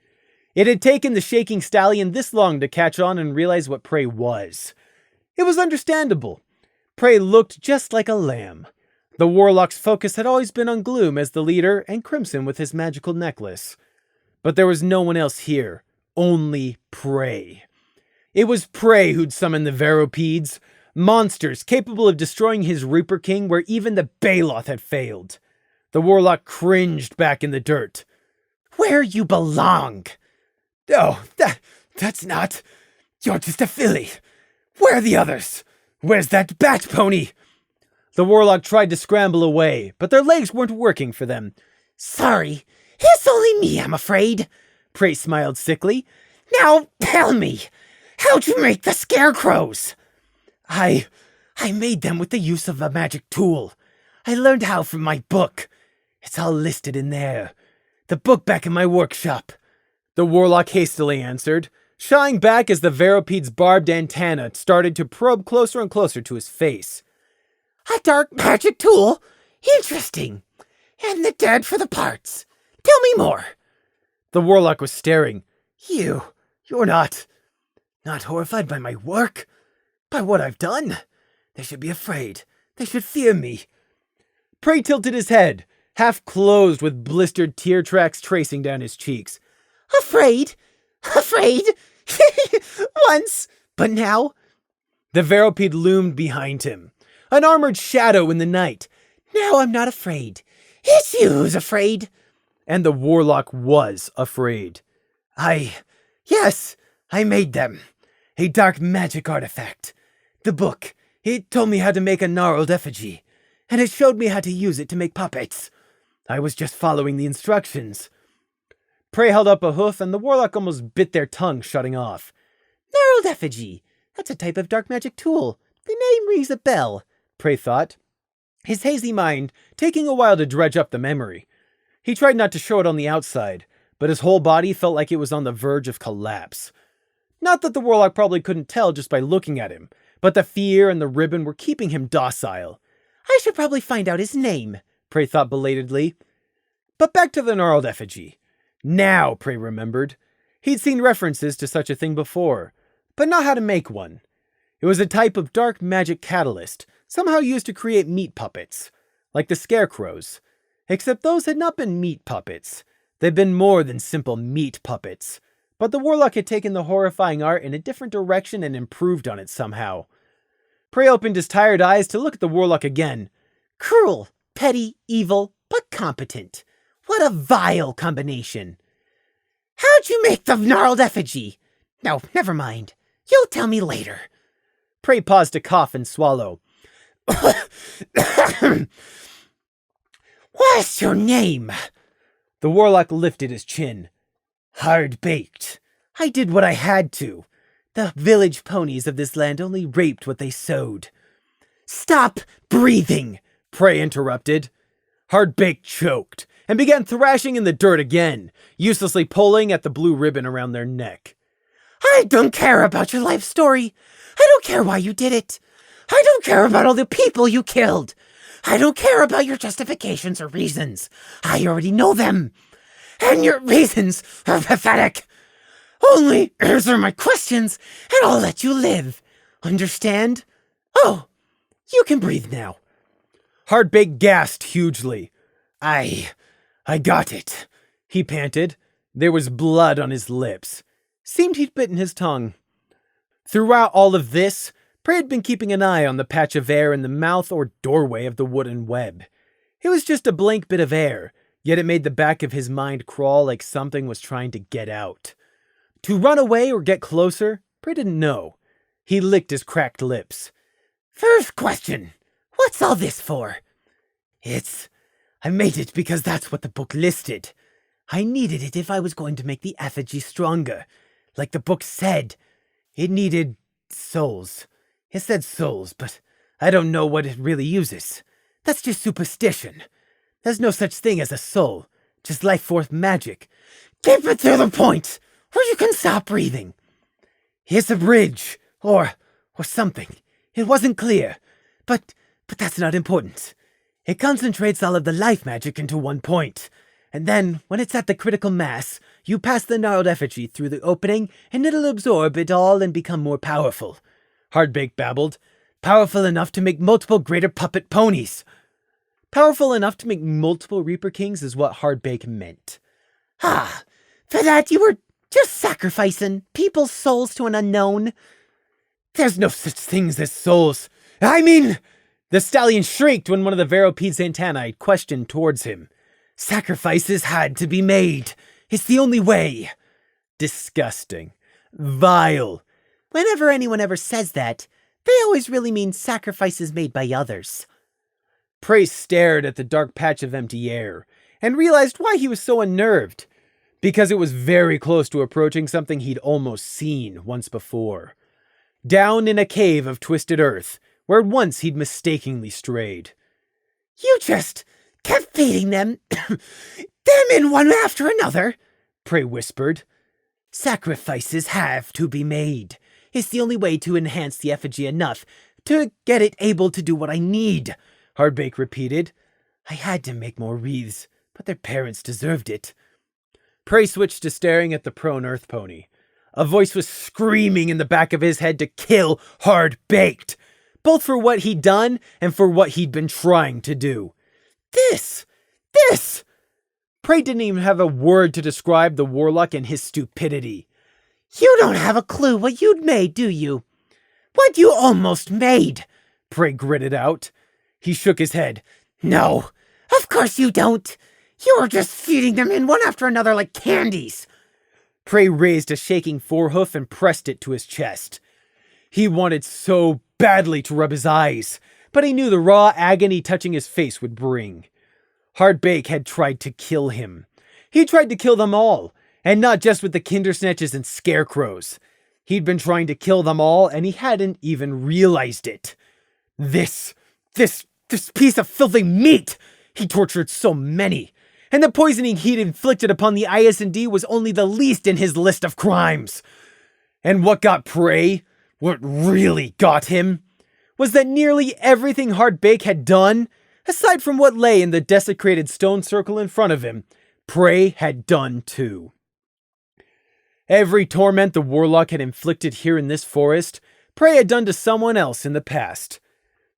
It had taken the shaking stallion this long to catch on and realize what Prey was. It was understandable. Prey looked just like a lamb. The warlock's focus had always been on Gloom as the leader and Crimson with his magical necklace. But there was no one else here, only Prey. It was Prey who'd summoned the Varipedes, monsters capable of destroying his Reaper King where even the Baloth had failed. The warlock cringed back in the dirt. "Where you belong." "Oh, that's not... You're just a filly. Where are the others? Where's that bat pony?" The warlock tried to scramble away, but their legs weren't working for them. "Sorry, it's only me, I'm afraid." Prey smiled sickly. "Now tell me, how'd you make the scarecrows?" I made them with the use of a magic tool. I learned how from my book. It's all listed in there. The book back in my workshop." The warlock hastily answered, shying back as the Varipede's barbed antenna started to probe closer and closer to his face. "A dark magic tool? Interesting. And the dead for the parts. Tell me more." The warlock was staring. You're not horrified by my work? By what I've done? They should be afraid. They should fear me." Prey tilted his head, half closed with blistered tear tracks tracing down his cheeks. Afraid? Once, but now?" The Varipede loomed behind him, an armored shadow in the night. "Now I'm not afraid. It's you who's afraid." And the warlock was afraid. Yes, I made them. A dark magic artifact. The book, it told me how to make a gnarled effigy, and it showed me how to use it to make puppets. I was just following the instructions." Prey held up a hoof, and the warlock almost bit their tongue, shutting off. "Gnarled effigy. That's a type of dark magic tool. The name rings a bell," Prey thought, his hazy mind taking a while to dredge up the memory. He tried not to show it on the outside, but his whole body felt like it was on the verge of collapse. Not that the warlock probably couldn't tell just by looking at him, but the fear and the ribbon were keeping him docile. "I should probably find out his name," Prey thought belatedly. But back to the gnarled effigy. Now, Prey remembered. He'd seen references to such a thing before, but not how to make one. It was a type of dark magic catalyst, somehow used to create meat puppets, like the scarecrows. Except those had not been meat puppets. They'd been more than simple meat puppets. But the warlock had taken the horrifying art in a different direction and improved on it somehow. Prey opened his tired eyes to look at the warlock again. Cruel, petty, evil, but competent. What a vile combination. How'd you make the gnarled effigy? No, never mind. You'll tell me later. Prey paused to cough and swallow. What's your name? The warlock lifted his chin. Hard-baked. I did what I had to. The village ponies of this land only raped what they sowed. Stop breathing, Prey interrupted. Hard-baked choked and began thrashing in the dirt again, uselessly pulling at the blue ribbon around their neck. I don't care about your life story. I don't care why you did it. I don't care about all the people you killed. I don't care about your justifications or reasons. I already know them. And your reasons are pathetic. Only answer my questions, and I'll let you live. Understand? Oh, you can breathe now. Hardbake gasped hugely. I got it, he panted. There was blood on his lips. Seemed he'd bitten his tongue. Throughout all of this, Prey had been keeping an eye on the patch of air in the mouth or doorway of the wooden web. It was just a blank bit of air, yet it made the back of his mind crawl like something was trying to get out. To run away or get closer, Prey didn't know. He licked his cracked lips. First question, what's all this for? I made it because that's what the book listed. I needed it if I was going to make the effigy stronger. Like the book said, it needed souls. It said souls, but I don't know what it really uses. That's just superstition. There's no such thing as a soul, just life force magic. Keep it to the point, or you can stop breathing. Here's a bridge, or something. It wasn't clear, but that's not important. It concentrates all of the life magic into one point, and then, when it's at the critical mass, you pass the gnarled effigy through the opening, and it'll absorb it all and become more powerful. Hardbake babbled. Powerful enough to make multiple greater puppet ponies. Powerful enough to make multiple Reaper Kings is what Hardbake meant. Ah, for that you were just sacrificing people's souls to an unknown. There's no such things as souls. I mean... The stallion shrieked when one of the Veroped's antennae questioned towards him. Sacrifices had to be made. It's the only way. Disgusting. Vile. Whenever anyone ever says that, they always really mean sacrifices made by others. Prey stared at the dark patch of empty air and realized why he was so unnerved. Because it was very close to approaching something he'd almost seen once before. Down in a cave of twisted earth, where once he'd mistakenly strayed. You just kept feeding them in one after another, Prey whispered. Sacrifices have to be made. It's the only way to enhance the effigy enough to get it able to do what I need, Hardbake repeated. I had to make more wreaths, but their parents deserved it. Prey switched to staring at the prone earth pony. A voice was screaming in the back of his head to kill Hardbaked, both for what he'd done and for what he'd been trying to do. This! Prey didn't even have a word to describe the warlock and his stupidity. You don't have a clue what you'd made, do you? What you almost made, Prey gritted out. He shook his head. No, of course you don't. You were just feeding them in one after another like candies. Prey raised a shaking forehoof and pressed it to his chest. He wanted so badly to rub his eyes, but he knew the raw agony touching his face would bring. Hardbake had tried to kill him. He tried to kill them all, and not just with the Kindersnatches and Scarecrows. He'd been trying to kill them all, and he hadn't even realized it. This piece of filthy meat! He tortured so many, and the poisoning he'd inflicted upon the IS&D was only the least in his list of crimes. And what got Prey? What really got him was that nearly everything Hardbake had done, aside from what lay in the desecrated stone circle in front of him, Prey had done too. Every torment the warlock had inflicted here in this forest, Prey had done to someone else in the past.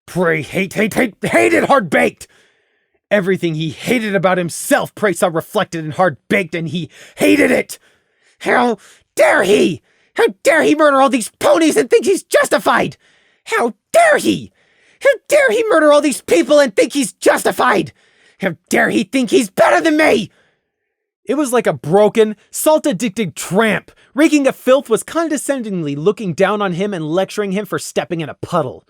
Prey hated Hard-Baked! Everything he hated about himself, Prey saw reflected in Hard-Baked, and he hated it! How dare he! How dare he murder all these ponies and think he's justified! How dare he! How dare he murder all these people and think he's justified! How dare he think he's better than me! It was like a broken, salt-addicted tramp. Reeking of filth was condescendingly looking down on him and lecturing him for stepping in a puddle.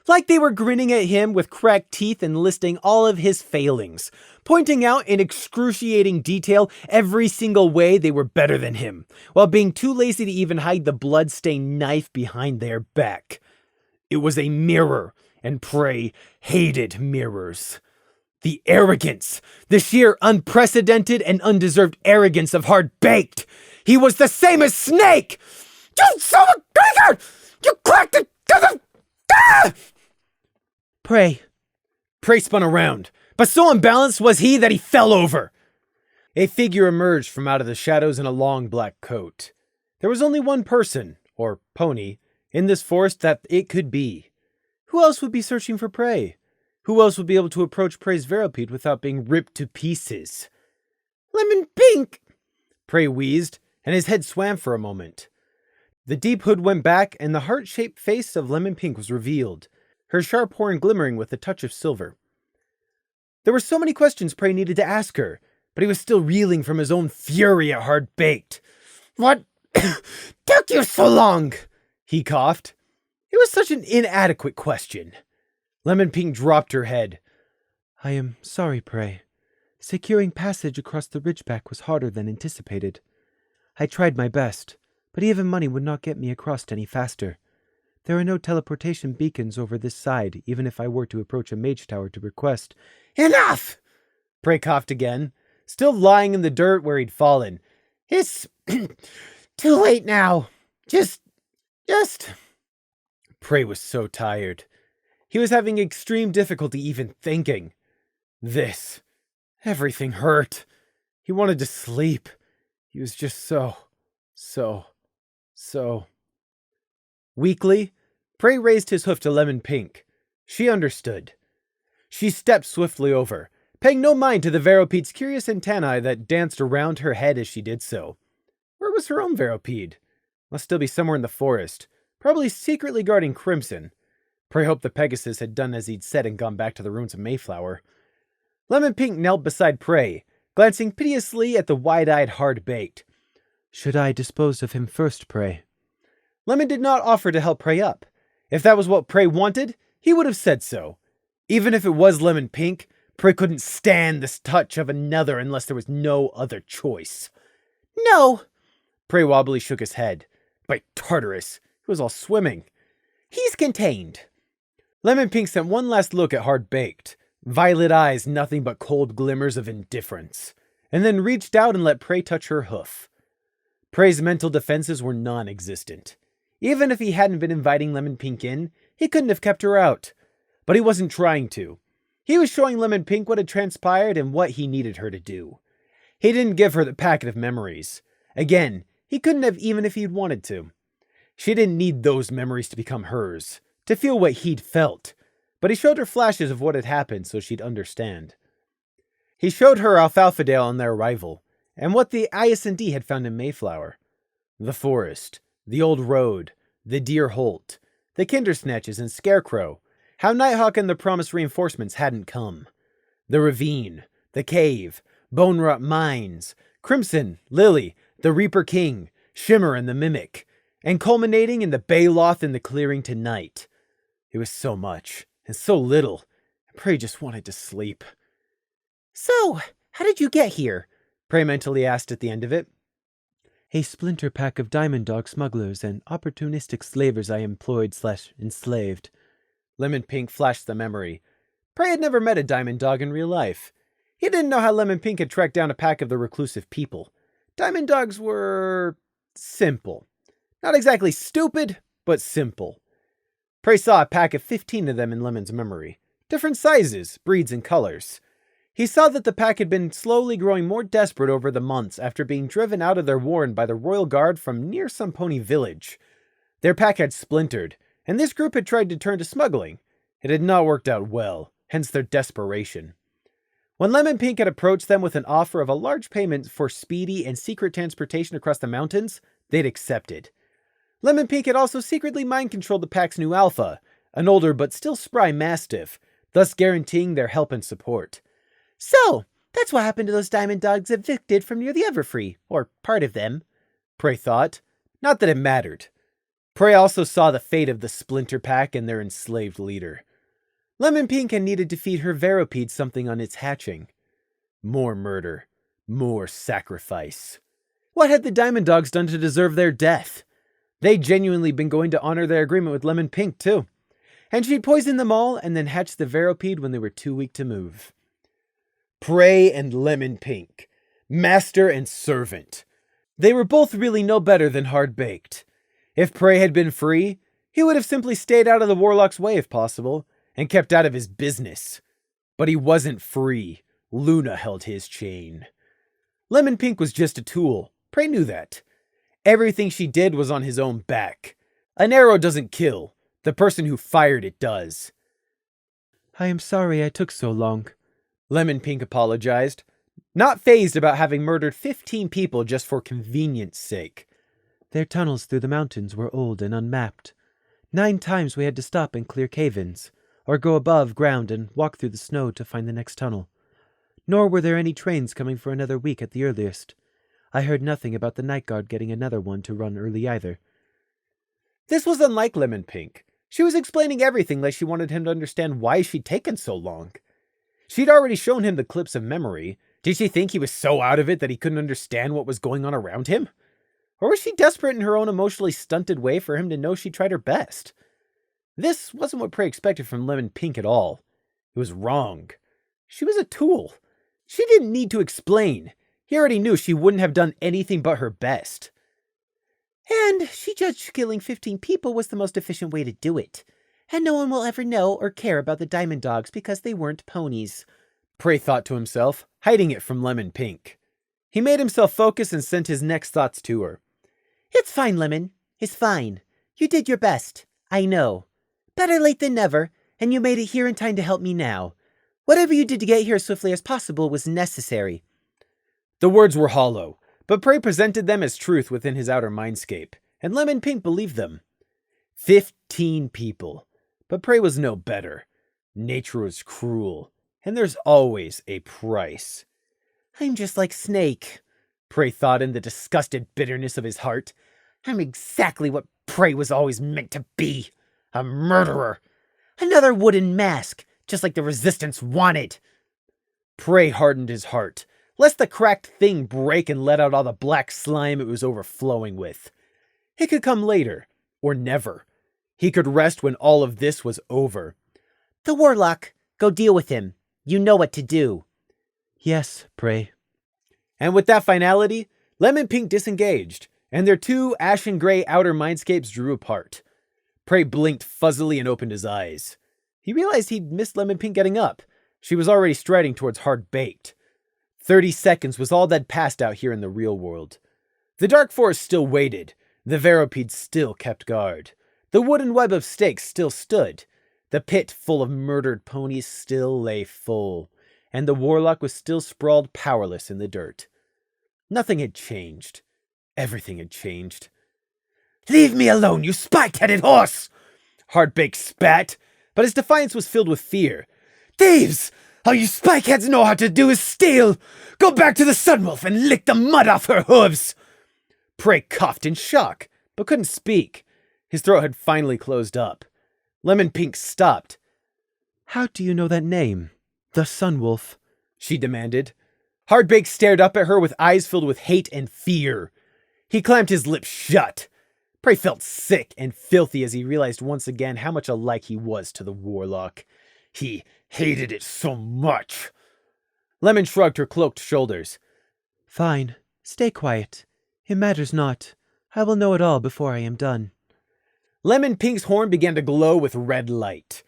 Like they were grinning at him with cracked teeth and listing all of his failings, pointing out in excruciating detail every single way they were better than him, while being too lazy to even hide the blood-stained knife behind their back. It was a mirror, and Prey hated mirrors. The arrogance, the sheer unprecedented and undeserved arrogance of Hard-Baked. He was the same as Snake! You son of a traitor! You cracked it! Ah! Prey spun around, but so unbalanced was he that he fell over. A figure emerged from out of the shadows in a long black coat. There was only one person, or pony, in this forest that it could be. Who else would be searching for Prey? Who else would be able to approach Prey's Varipede without being ripped to pieces? Lemon Pink! Prey wheezed, and his head swam for a moment. The deep hood went back, and the heart-shaped face of Lemon Pink was revealed, her sharp horn glimmering with a touch of silver. There were so many questions Prey needed to ask her, but he was still reeling from his own fury at Hard-Baked. What took you so long? He coughed. It was such an inadequate question. Lemon Pink dropped her head. I am sorry, Prey. Securing passage across the ridgeback was harder than anticipated. I tried my best, but even money would not get me across any faster. There are no teleportation beacons over this side, even if I were to approach a mage tower to request. Enough! Prey coughed again, still lying in the dirt where he'd fallen. It's too late now. Just... Prey was so tired. He was having extreme difficulty even thinking. Everything hurt. He wanted to sleep. He was just so... Weakly, Prey raised his hoof to Lemon Pink. She understood. She stepped swiftly over, paying no mind to the Varipede's curious antennae that danced around her head as she did so. Where was her own Varipede? Must still be somewhere in the forest, probably secretly guarding Crimson. Prey hoped the Pegasus had done as he'd said and gone back to the ruins of Mayflower. Lemon Pink knelt beside Prey, glancing piteously at the wide-eyed Hard-Baked. Should I dispose of him first, Prey? Lemon did not offer to help Prey up. If that was what Prey wanted, he would have said so. Even if it was Lemon Pink, Prey couldn't stand the touch of another unless there was no other choice. No! Prey wobbly shook his head. By Tartarus, he was all swimming. He's contained. Lemon Pink sent one last look at Hard-Baked, violet eyes nothing but cold glimmers of indifference, and then reached out and let Prey touch her hoof. Prey's mental defenses were non-existent. Even if he hadn't been inviting Lemon Pink in, he couldn't have kept her out. But he wasn't trying to. He was showing Lemon Pink what had transpired and what he needed her to do. He didn't give her the packet of memories. Again, he couldn't have even if he'd wanted to. She didn't need those memories to become hers, to feel what he'd felt. But he showed her flashes of what had happened so she'd understand. He showed her Alfalfadale on their arrival, and what the IS&D had found in Mayflower. The forest, the old road, the deer holt, the Kindersnatches and Scarecrow, how Nighthawk and the promised reinforcements hadn't come. The ravine, the cave, Bone Rot Mines, Crimson, Lily, the Reaper King, Shimmer and the Mimic, and culminating in the Bayloth and the clearing tonight. It was so much, and so little, and Prey just wanted to sleep. So, how did you get here? Prey mentally asked at the end of it. A splinter pack of Diamond Dog smugglers and opportunistic slavers I employed/enslaved. Lemon Pink flashed the memory. Prey had never met a Diamond Dog in real life. He didn't know how Lemon Pink had tracked down a pack of the reclusive people. Diamond Dogs were... simple. Not exactly stupid, but simple. Prey saw a pack of 15 of them in Lemon's memory. Different sizes, breeds, and colors. He saw that the pack had been slowly growing more desperate over the months after being driven out of their warren by the royal guard from near some pony village. Their pack had splintered, and this group had tried to turn to smuggling. It had not worked out well, hence their desperation. When Lemon Pink had approached them with an offer of a large payment for speedy and secret transportation across the mountains, they'd accepted. Lemon Pink had also secretly mind-controlled the pack's new alpha, an older but still spry mastiff, thus guaranteeing their help and support. So, that's what happened to those diamond dogs evicted from near the Everfree, or part of them, Prey thought. Not that it mattered. Prey also saw the fate of the Splinter Pack and their enslaved leader. Lemon Pink had needed to feed her Veropede something on its hatching. More murder. More sacrifice. What had the Diamond Dogs done to deserve their death? They'd genuinely been going to honor their agreement with Lemon Pink, too. And she'd poisoned them all and then hatched the Veropede when they were too weak to move. Prey and Lemon Pink. Master and servant. They were both really no better than hard-baked. If Prey had been free, he would have simply stayed out of the Warlock's way if possible, and kept out of his business. But he wasn't free. Luna held his chain. Lemon Pink was just a tool. Prey knew that. Everything she did was on his own back. An arrow doesn't kill. The person who fired it does. I am sorry I took so long, Lemon Pink apologized, not fazed about having murdered 15 people just for convenience sake. Their tunnels through the mountains were old and unmapped. 9 times we had to stop and clear cave-ins, or go above ground and walk through the snow to find the next tunnel. Nor were there any trains coming for another week at the earliest. I heard nothing about the night guard getting another one to run early either. This was unlike Lemon Pink. She was explaining everything like she wanted him to understand why she'd taken so long. She'd already shown him the clips of memory. Did she think he was so out of it that he couldn't understand what was going on around him? Or was she desperate in her own emotionally stunted way for him to know she tried her best? This wasn't what Prey expected from Lemon Pink at all. It was wrong. She was a tool. She didn't need to explain. He already knew she wouldn't have done anything but her best. And she judged killing 15 people was the most efficient way to do it. And no one will ever know or care about the Diamond Dogs because they weren't ponies, Prey thought to himself, hiding it from Lemon Pink. He made himself focus and sent his next thoughts to her. It's fine, Lemon. It's fine. You did your best. I know. Better late than never, and you made it here in time to help me now. Whatever you did to get here as swiftly as possible was necessary. The words were hollow, but Prey presented them as truth within his outer mindscape, and Lemon Pink believed them. 15 people. But Prey was no better. Nature was cruel, and there's always a price. I'm just like Snake, Prey thought in the disgusted bitterness of his heart. I'm exactly what Prey was always meant to be. A murderer. Another wooden mask, just like the Resistance wanted. Prey hardened his heart, lest the cracked thing break and let out all the black slime it was overflowing with. It could come later, or never. He could rest when all of this was over. The Warlock, go deal with him. You know what to do. Yes, Prey. And with that finality, Lemon Pink disengaged, and their two ashen gray outer mindscapes drew apart. Prey blinked fuzzily and opened his eyes. He realized he'd missed Lemon Pink getting up. She was already striding towards Hard-Baked. 30 seconds was all that passed out here in the real world. The dark forest still waited. The Veropede still kept guard. The wooden web of stakes still stood. The pit full of murdered ponies still lay full. And the Warlock was still sprawled powerless in the dirt. Nothing had changed. Everything had changed. Leave me alone, you spike-headed horse! Hard-Baked spat, but his defiance was filled with fear. Thieves! All you spikeheads know how to do is steal! Go back to the Sunwolf and lick the mud off her hooves! Prey coughed in shock, but couldn't speak. His throat had finally closed up. Lemon Pink stopped. How do you know that name? The Sunwolf? She demanded. Hard-Baked stared up at her with eyes filled with hate and fear. He clamped his lips shut. Prey felt sick and filthy as he realized once again how much alike he was to the Warlock. He hated it so much. Lemon shrugged her cloaked shoulders. Fine. Stay quiet. It matters not. I will know it all before I am done. Lemon Pink's horn began to glow with red light.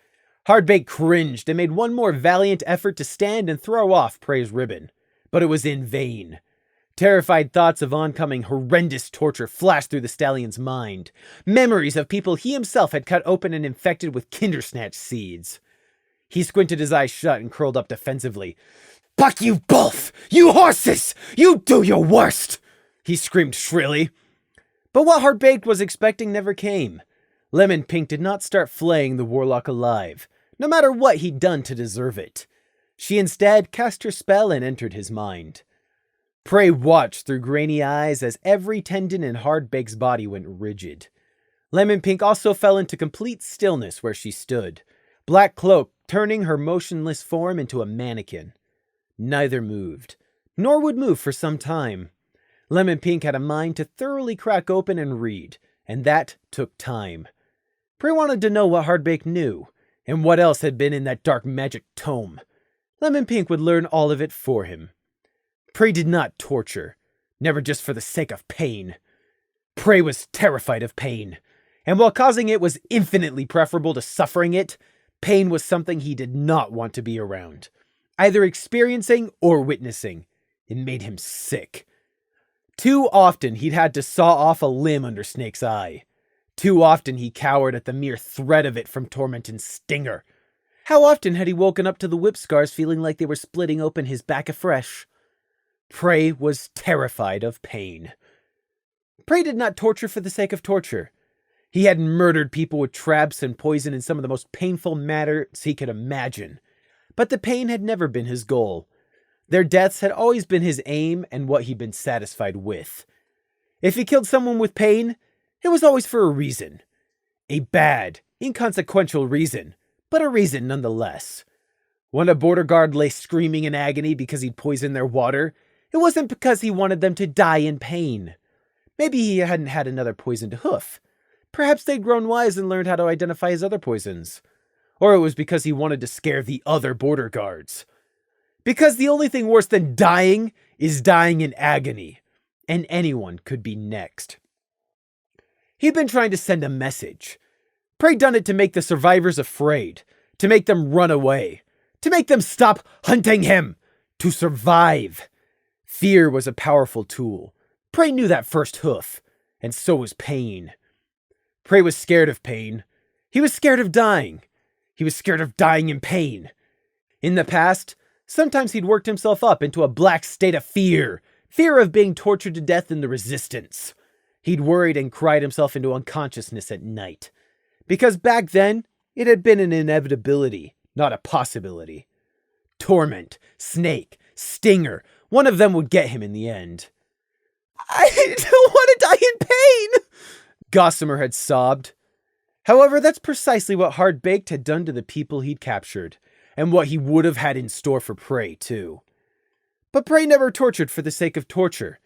Hardbake cringed and made one more valiant effort to stand and throw off Prey's ribbon, but it was in vain. Terrified thoughts of oncoming horrendous torture flashed through the stallion's mind, memories of people he himself had cut open and infected with Kindersnatch seeds. He squinted his eyes shut and curled up defensively. "Fuck you both! You horses! You do your worst!" he screamed shrilly. But what Hardbaked was expecting never came. Lemon Pink did not start flaying the warlock alive, no matter what he'd done to deserve it. She instead cast her spell and entered his mind. Prey watched through grainy eyes as every tendon in Hardbake's body went rigid. Lemon Pink also fell into complete stillness where she stood, Black Cloak turning her motionless form into a mannequin. Neither moved, nor would move for some time. Lemon Pink had a mind to thoroughly crack open and read, and that took time. Prey wanted to know what Hardbake knew, and what else had been in that dark magic tome. Lemon Pink would learn all of it for him. Prey did not torture, never just for the sake of pain. Prey was terrified of pain, and while causing it was infinitely preferable to suffering it, pain was something he did not want to be around, either experiencing or witnessing. It made him sick. Too often he'd had to saw off a limb under Snake's eye. Too often he cowered at the mere threat of it from Tormenton's stinger. How often had he woken up to the whip scars feeling like they were splitting open his back afresh? Prey was terrified of pain. Prey did not torture for the sake of torture. He had murdered people with traps and poison in some of the most painful matters he could imagine. But the pain had never been his goal. Their deaths had always been his aim and what he'd been satisfied with. If he killed someone with pain, it was always for a reason. A bad, inconsequential reason, but a reason nonetheless. When a border guard lay screaming in agony because he'd poisoned their water, it wasn't because he wanted them to die in pain. Maybe he hadn't had another poisoned hoof. Perhaps they'd grown wise and learned how to identify his other poisons. Or it was because he wanted to scare the other border guards. Because the only thing worse than dying is dying in agony, and anyone could be next. He'd been trying to send a message. Prey done it to make the survivors afraid, to make them run away, to make them stop hunting him, to survive. Fear was a powerful tool. Prey knew that first hoof, and so was pain. Prey was scared of pain. He was scared of dying. He was scared of dying in pain. In the past, sometimes he'd worked himself up into a black state of fear of being tortured to death in the resistance. He'd worried and cried himself into unconsciousness at night. Because back then, it had been an inevitability, not a possibility. Torment, Snake, Stinger, one of them would get him in the end. "I don't want to die in pain!" Gossamer had sobbed. However, that's precisely what Hardbaked had done to the people he'd captured, and what he would have had in store for Prey, too. But Prey never tortured for the sake of torture.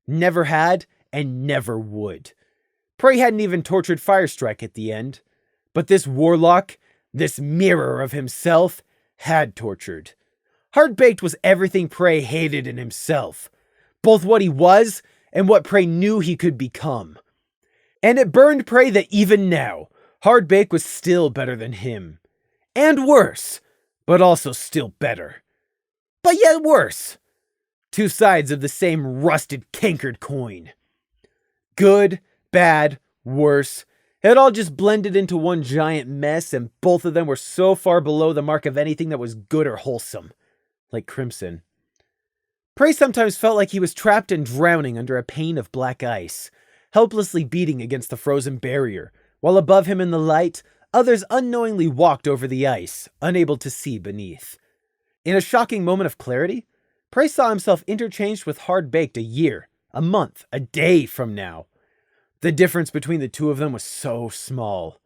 Never had, and never would. Prey hadn't even tortured Firestrike at the end. But this warlock, this mirror of himself, had tortured. Hardbaked was everything Prey hated in himself. Both what he was, and what Prey knew he could become. And it burned Prey that even now, Hardbake was still better than him. And worse, but also still better. But yet worse. Two sides of the same rusted, cankered coin. Good, bad, worse. It all just blended into one giant mess, and both of them were so far below the mark of anything that was good or wholesome. Like Crimson. Prey sometimes felt like he was trapped and drowning under a pane of black ice, helplessly beating against the frozen barrier, while above him in the light, others unknowingly walked over the ice, unable to see beneath. In a shocking moment of clarity, Prey saw himself interchanged with Hardbaked a year, a month, a day from now. The difference between the two of them was so small.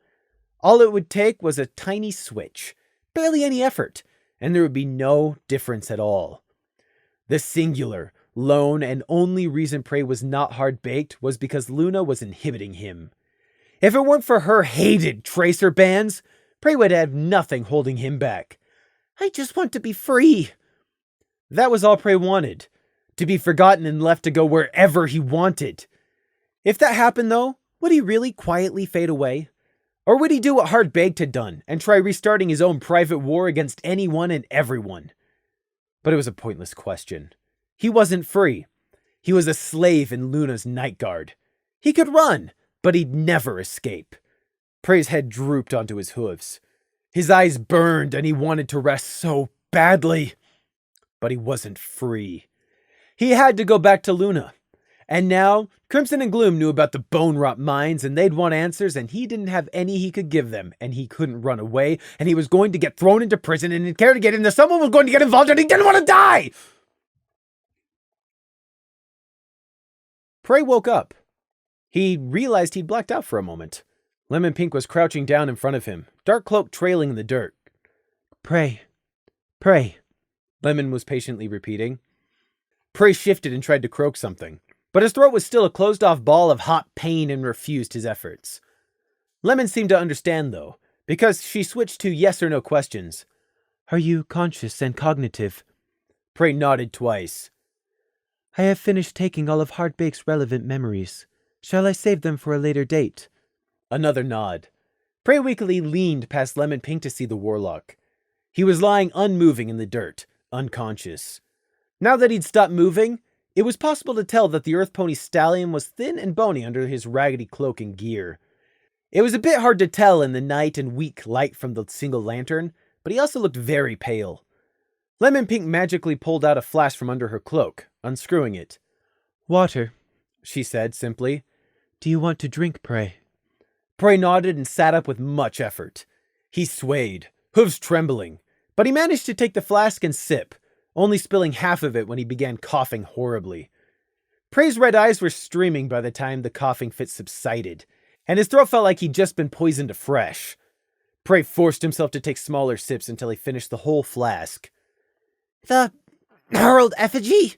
All it would take was a tiny switch, barely any effort, and there would be no difference at all. The singular, lone, and only reason Prey was not Hardbaked was because Luna was inhibiting him. If it weren't for her hated tracer bands, Prey would have nothing holding him back. "I just want to be free." That was all Prey wanted. To be forgotten and left to go wherever he wanted. If that happened, though, would he really quietly fade away? Or would he do what Hard Baked had done and try restarting his own private war against anyone and everyone? But it was a pointless question. He wasn't free. He was a slave in Luna's night guard. He could run, but he'd never escape. Prey's head drooped onto his hooves. His eyes burned and he wanted to rest so badly. But he wasn't free. He had to go back to Luna. And now, Crimson and Gloom knew about the bone-rot mines, and they'd want answers, and he didn't have any he could give them, and he couldn't run away, and he was going to get thrown into prison, and he'd care to get into someone was going to get involved, and he didn't want to die! Prey woke up. He realized he'd blacked out for a moment. Lemon Pink was crouching down in front of him, dark cloak trailing in the dirt. Prey. Prey. Lemon was patiently repeating. Prey shifted and tried to croak something, but his throat was still a closed-off ball of hot pain and refused his efforts. Lemon seemed to understand, though, because she switched to yes or no questions. Are you conscious and cognitive? Prey nodded twice. I have finished taking all of Hardbake's relevant memories. Shall I save them for a later date? Another nod. Prey weakly leaned past Lemon Pink to see the warlock. He was lying unmoving in the dirt, unconscious. Now that he'd stopped moving, it was possible to tell that the Earth Pony stallion was thin and bony under his raggedy cloak and gear. It was a bit hard to tell in the night and weak light from the single lantern, but he also looked very pale. Lemon Pink magically pulled out a flask from under her cloak, unscrewing it. Water, she said simply. Do you want to drink, Prey? Prey nodded and sat up with much effort. He swayed, hooves trembling, but he managed to take the flask and sip, only spilling half of it when he began coughing horribly. Prey's red eyes were streaming by the time the coughing fit subsided, and his throat felt like he'd just been poisoned afresh. Prey forced himself to take smaller sips until he finished the whole flask. The gnarled effigy?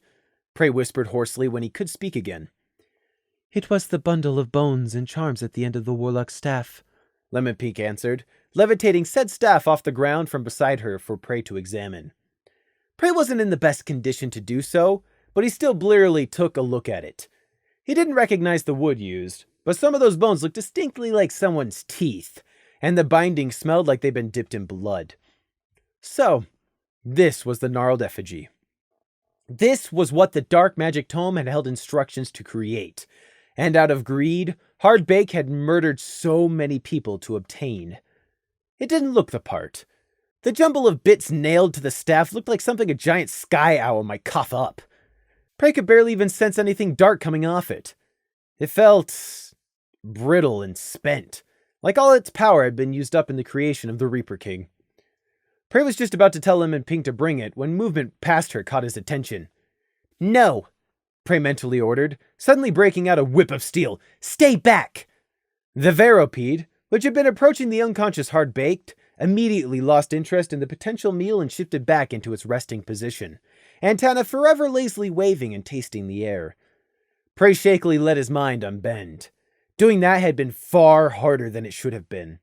Prey whispered hoarsely when he could speak again. It was the bundle of bones and charms at the end of the warlock's staff, Lemon Pink answered, levitating said staff off the ground from beside her for Prey to examine. Prey wasn't in the best condition to do so, but he still blearily took a look at it. He didn't recognize the wood used, but some of those bones looked distinctly like someone's teeth, and the binding smelled like they'd been dipped in blood. So, this was the gnarled effigy. This was what the Dark Magic Tome had held instructions to create, and out of greed, Hardbake had murdered so many people to obtain. It didn't look the part. The jumble of bits nailed to the staff looked like something a giant sky owl might cough up. Prey could barely even sense anything dark coming off it. It felt brittle and spent, like all its power had been used up in the creation of the Reaper King. Prey was just about to tell Lemon Pink to bring it when movement past her caught his attention. No, Prey mentally ordered, suddenly breaking out a whip of steel. Stay back! The Veropede, which had been approaching the unconscious Hard-Baked, immediately lost interest in the potential meal and shifted back into its resting position, antenna forever lazily waving and tasting the air. Prey shakily let his mind unbend. Doing that had been far harder than it should have been.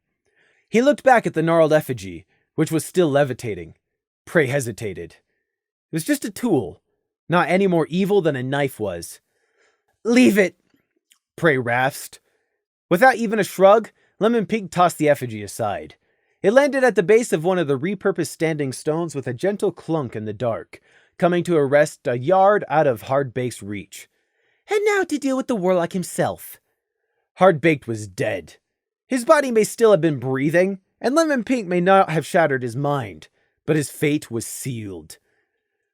He looked back at the gnarled effigy, which was still levitating. Prey hesitated. It was just a tool, not any more evil than a knife was. Leave it, Prey rasped. Without even a shrug, Lemon Pink tossed the effigy aside. It landed at the base of one of the repurposed standing stones with a gentle clunk in the dark, coming to a rest a yard out of Hardbake's reach. And now to deal with the warlock himself. Hardbaked was dead. His body may still have been breathing, and Lemon Pink may not have shattered his mind, but his fate was sealed.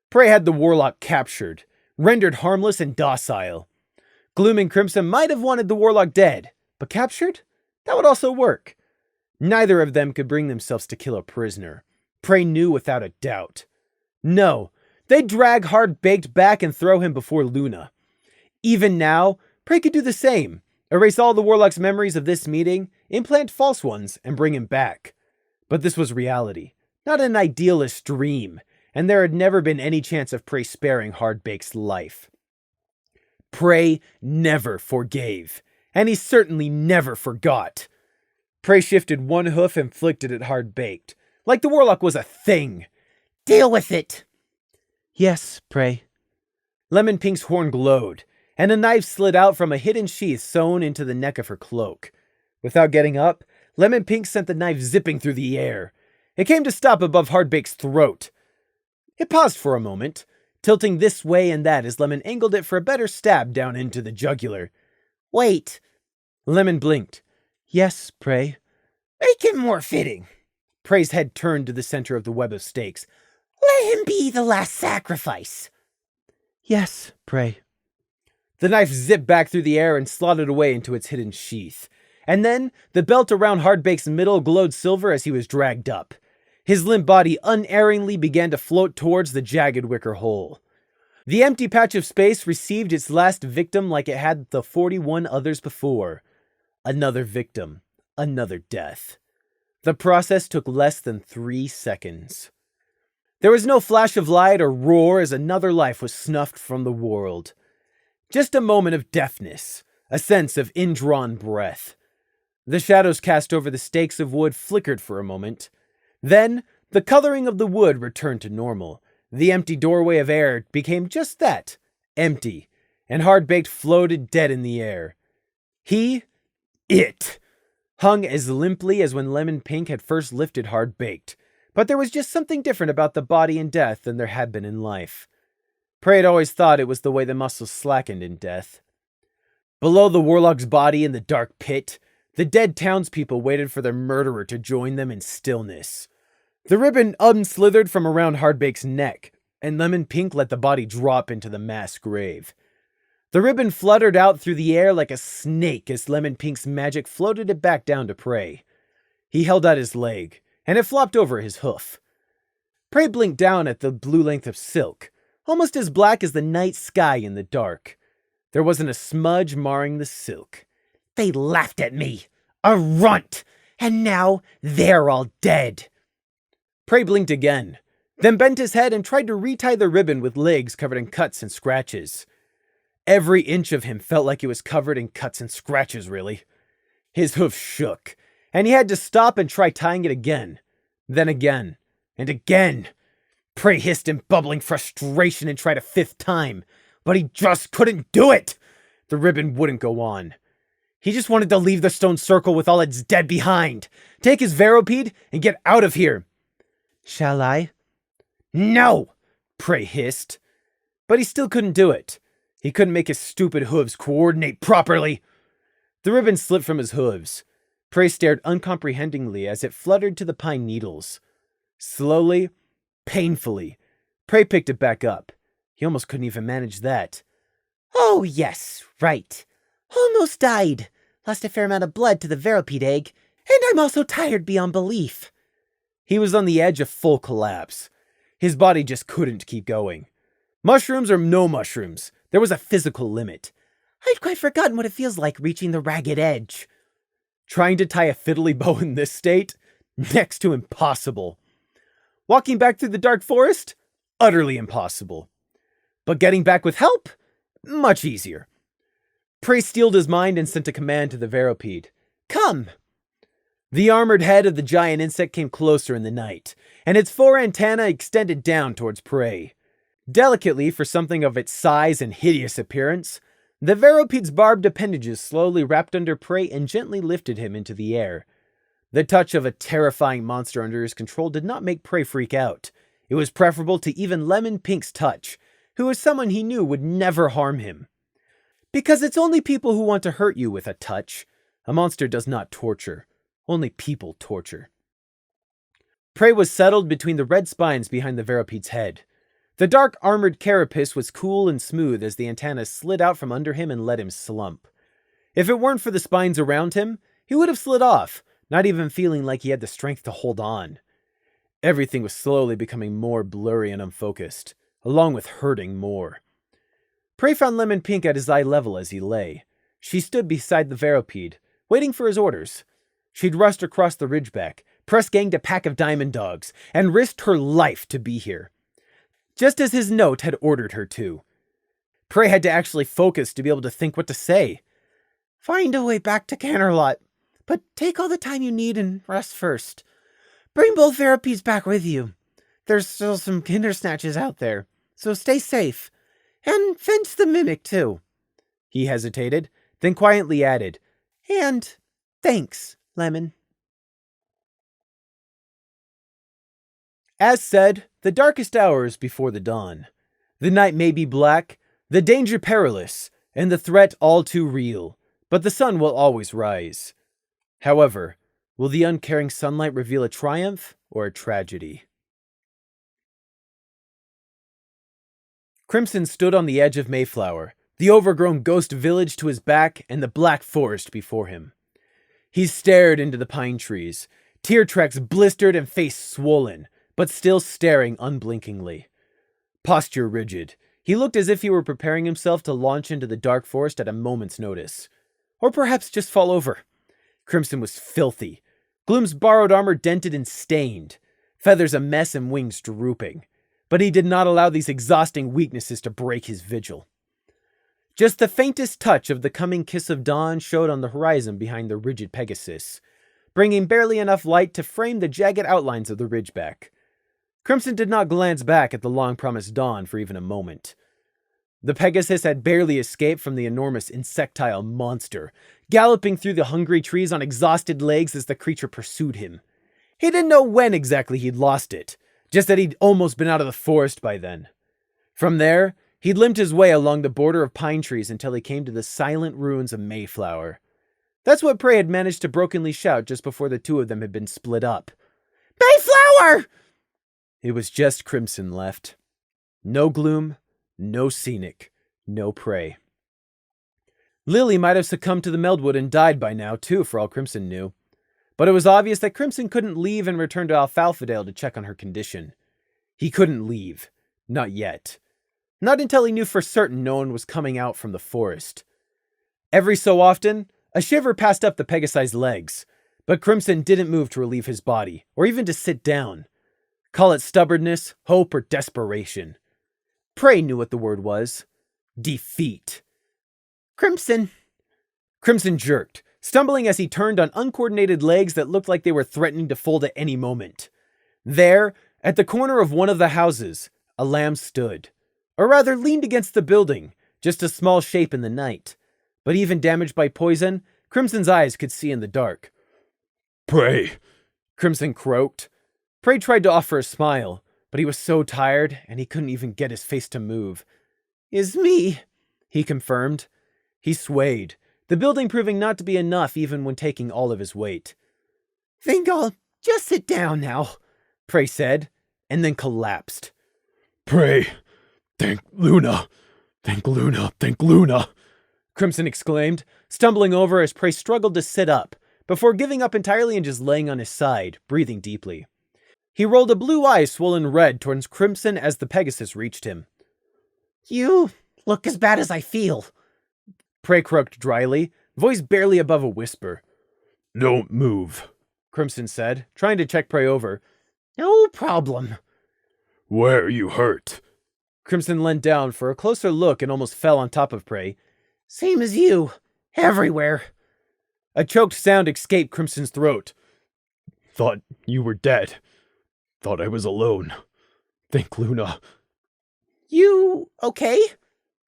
Prey had the warlock captured, rendered harmless and docile. Gloom and Crimson might have wanted the warlock dead, but captured? That would also work. Neither of them could bring themselves to kill a prisoner. Prey knew without a doubt. No, they'd drag Hard-Baked back and throw him before Luna. Even now, Prey could do the same. Erase all the warlock's memories of this meeting, implant false ones, and bring him back. But this was reality, not an idealist dream, and there had never been any chance of Prey sparing Hard-Baked's life. Prey never forgave, and he certainly never forgot. Prey shifted one hoof and flicked it at Hard-Baked, like the warlock was a thing. Deal with it! Yes, Prey. Lemon Pink's horn glowed, and a knife slid out from a hidden sheath sewn into the neck of her cloak. Without getting up, Lemon Pink sent the knife zipping through the air. It came to stop above Hardbake's throat. It paused for a moment, tilting this way and that as Lemon angled it for a better stab down into the jugular. Wait. Lemon blinked. Yes, pray. Make it more fitting. Prey's head turned to the center of the web of stakes. Let him be the last sacrifice. Yes, pray. The knife zipped back through the air and slotted away into its hidden sheath. And then, the belt around Hardbake's middle glowed silver as he was dragged up. His limp body unerringly began to float towards the jagged wicker hole. The empty patch of space received its last victim like it had the 41 others before. Another victim. Another death. The process took less than 3 seconds. There was no flash of light or roar as another life was snuffed from the world. Just a moment of deafness, a sense of indrawn breath. The shadows cast over the stakes of wood flickered for a moment. Then, the coloring of the wood returned to normal. The empty doorway of air became just that, empty, and Hardbaked floated dead in the air. It, hung as limply as when Lemon Pink had first lifted Hardbaked, but there was just something different about the body in death than there had been in life. Prey had always thought it was the way the muscles slackened in death. Below the warlock's body in the dark pit, the dead townspeople waited for their murderer to join them in stillness. The ribbon unslithered from around Hardbake's neck, and Lemon Pink let the body drop into the mass grave. The ribbon fluttered out through the air like a snake as Lemon Pink's magic floated it back down to Prey. He held out his leg, and it flopped over his hoof. Prey blinked down at the blue length of silk, almost as black as the night sky in the dark. There wasn't a smudge marring the silk. They laughed at me. A runt. And now they're all dead. Prey blinked again, then bent his head and tried to retie the ribbon with legs covered in cuts and scratches. Every inch of him felt like it was covered in cuts and scratches, really. His hoof shook, and he had to stop and try tying it again. Then again, and again. Prey hissed in bubbling frustration and tried a 5th time, but he just couldn't do it. The ribbon wouldn't go on. He just wanted to leave the stone circle with all its dead behind, take his Veropede, and get out of here. Shall I? No, Prey hissed. But he still couldn't do it. He couldn't make his stupid hooves coordinate properly. The ribbon slipped from his hooves. Prey stared uncomprehendingly as it fluttered to the pine needles. Slowly, painfully, Prey picked it back up. He almost couldn't even manage that. Oh, yes, right. Almost died. Lost a fair amount of blood to the Veropede egg, and I'm also tired beyond belief. He was on the edge of full collapse. His body just couldn't keep going. Mushrooms or no mushrooms, there was a physical limit. I'd quite forgotten what it feels like reaching the ragged edge. Trying to tie a fiddly bow in this state? Next to impossible. Walking back through the dark forest? Utterly impossible. But getting back with help? Much easier. Prey steeled his mind and sent a command to the Veropede. Come! The armored head of the giant insect came closer in the night, and its 4 antennae extended down towards Prey. Delicately, for something of its size and hideous appearance, the Veropede's barbed appendages slowly wrapped under Prey and gently lifted him into the air. The touch of a terrifying monster under his control did not make Prey freak out. It was preferable to even Lemon Pink's touch, who was someone he knew would never harm him. Because it's only people who want to hurt you with a touch. A monster does not torture. Only people torture. Prey was settled between the red spines behind the Veropede's head. The dark armored carapace was cool and smooth as the antenna slid out from under him and let him slump. If it weren't for the spines around him, he would have slid off, not even feeling like he had the strength to hold on. Everything was slowly becoming more blurry and unfocused, along with hurting more. Prey found Lemon Pink at his eye level as he lay. She stood beside the Veropede, waiting for his orders. She'd rushed across the ridgeback, press-ganged a pack of diamond dogs, and risked her life to be here. Just as his note had ordered her to. Prey had to actually focus to be able to think what to say. Find a way back to Canterlot, but take all the time you need and rest first. Bring both Veropedes back with you. There's still some kinder snatches out there, so stay safe. And fence the mimic, too. He hesitated, then quietly added, And thanks, Lemon. As said, the darkest hour is before the dawn. The night may be black, the danger perilous, and the threat all too real, but the sun will always rise. However, will the uncaring sunlight reveal a triumph or a tragedy? Crimson stood on the edge of Mayflower, the overgrown ghost village to his back and the black forest before him. He stared into the pine trees, tear tracks blistered and face swollen, but still staring unblinkingly. Posture rigid, he looked as if he were preparing himself to launch into the dark forest at a moment's notice. Or perhaps just fall over. Crimson was filthy, Gloom's borrowed armor dented and stained, feathers a mess and wings drooping. But he did not allow these exhausting weaknesses to break his vigil. Just the faintest touch of the coming kiss of dawn showed on the horizon behind the rigid Pegasus, bringing barely enough light to frame the jagged outlines of the ridgeback. Crimson did not glance back at the long-promised dawn for even a moment. The Pegasus had barely escaped from the enormous insectile monster, galloping through the hungry trees on exhausted legs as the creature pursued him. He didn't know when exactly he'd lost it, just that he'd almost been out of the forest by then. From there, he'd limped his way along the border of pine trees until he came to the silent ruins of Mayflower. That's what Prey had managed to brokenly shout just before the two of them had been split up. Mayflower! It was just Crimson left. No Gloom, no Scenic, no Prey. Lily might have succumbed to the Meldwood and died by now, too, for all Crimson knew. But it was obvious that Crimson couldn't leave and return to Alfalfadale to check on her condition. He couldn't leave. Not yet. Not until he knew for certain no one was coming out from the forest. Every so often, a shiver passed up the Pegasi's legs, but Crimson didn't move to relieve his body, or even to sit down. Call it stubbornness, hope, or desperation. Prey knew what the word was. Defeat. Crimson. Crimson jerked, stumbling as he turned on uncoordinated legs that looked like they were threatening to fold at any moment. There, at the corner of one of the houses, a lamb stood. Or rather, leaned against the building, just a small shape in the night. But even damaged by poison, Crimson's eyes could see in the dark. Pray. Crimson croaked. Prey tried to offer a smile, but he was so tired, and he couldn't even get his face to move. Is me, he confirmed. He swayed, the building proving not to be enough even when taking all of his weight. Think I'll just sit down now, Prey said, and then collapsed. Pray. Thank Luna. Thank Luna. Thank Luna. Crimson exclaimed, stumbling over as Prey struggled to sit up, before giving up entirely and just laying on his side, breathing deeply. He rolled a blue eye swollen red towards Crimson as the Pegasus reached him. You look as bad as I feel, Prey croaked dryly, voice barely above a whisper. Don't move, Crimson said, trying to check Prey over. No problem. Where are you hurt? Crimson leant down for a closer look and almost fell on top of Prey. Same as you. Everywhere. A choked sound escaped Crimson's throat. Thought you were dead. Thought I was alone. Thank Luna. You okay?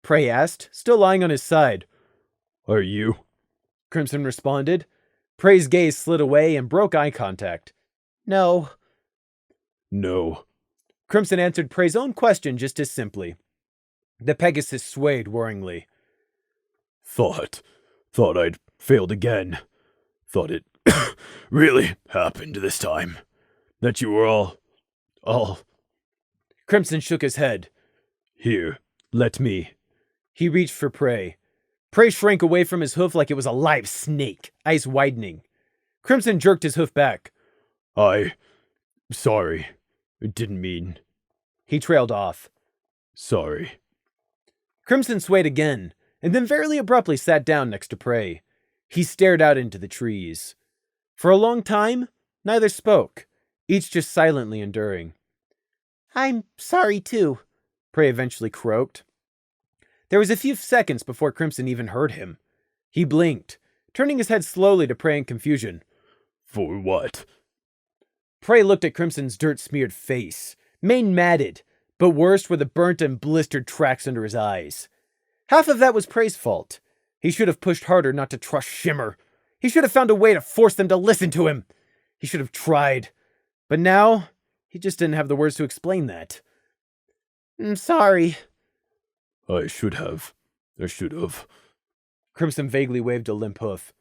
Prey asked, still lying on his side. Are you? Crimson responded. Prey's gaze slid away and broke eye contact. No. No. Crimson answered Prey's own question just as simply. The Pegasus swayed worryingly. Thought I'd failed again. Thought it really happened this time. That you were all... Crimson shook his head. Here, let me. He reached for Prey. Prey shrank away from his hoof like it was a live snake, eyes widening. Crimson jerked his hoof back. Sorry. Didn't mean... He trailed off. Sorry. Crimson swayed again, and then fairly abruptly sat down next to Prey. He stared out into the trees. For a long time, neither spoke, each just silently enduring. I'm sorry too, Prey eventually croaked. There was a few seconds before Crimson even heard him. He blinked, turning his head slowly to Prey in confusion. For what? Prey looked at Crimson's dirt-smeared face, mane matted, but worst were the burnt and blistered tracks under his eyes. Half of that was Prey's fault. He should have pushed harder not to trust Shimmer. He should have found a way to force them to listen to him. He should have tried. But now, He just didn't have the words to explain that. I'm sorry. I should have. Crimson vaguely waved a limp hoof.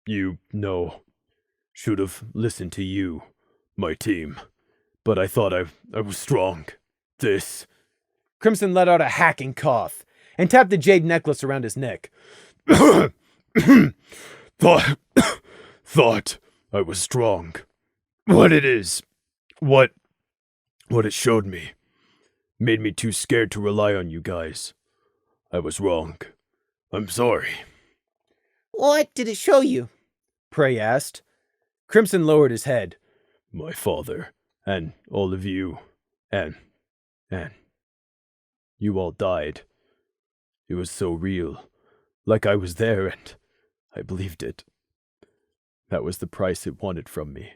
You know. Should have listened to you, my team. But I thought I was strong. This. Crimson let out a hacking cough and tapped the jade necklace around his neck. Thought I was strong. What it is. What it showed me. Made me too scared to rely on you guys. I was wrong. I'm sorry. What did it show you? Prey asked. Crimson lowered his head. My father, and all of you, and you all died. It was so real, like I was there and I believed it. That was the price it wanted from me,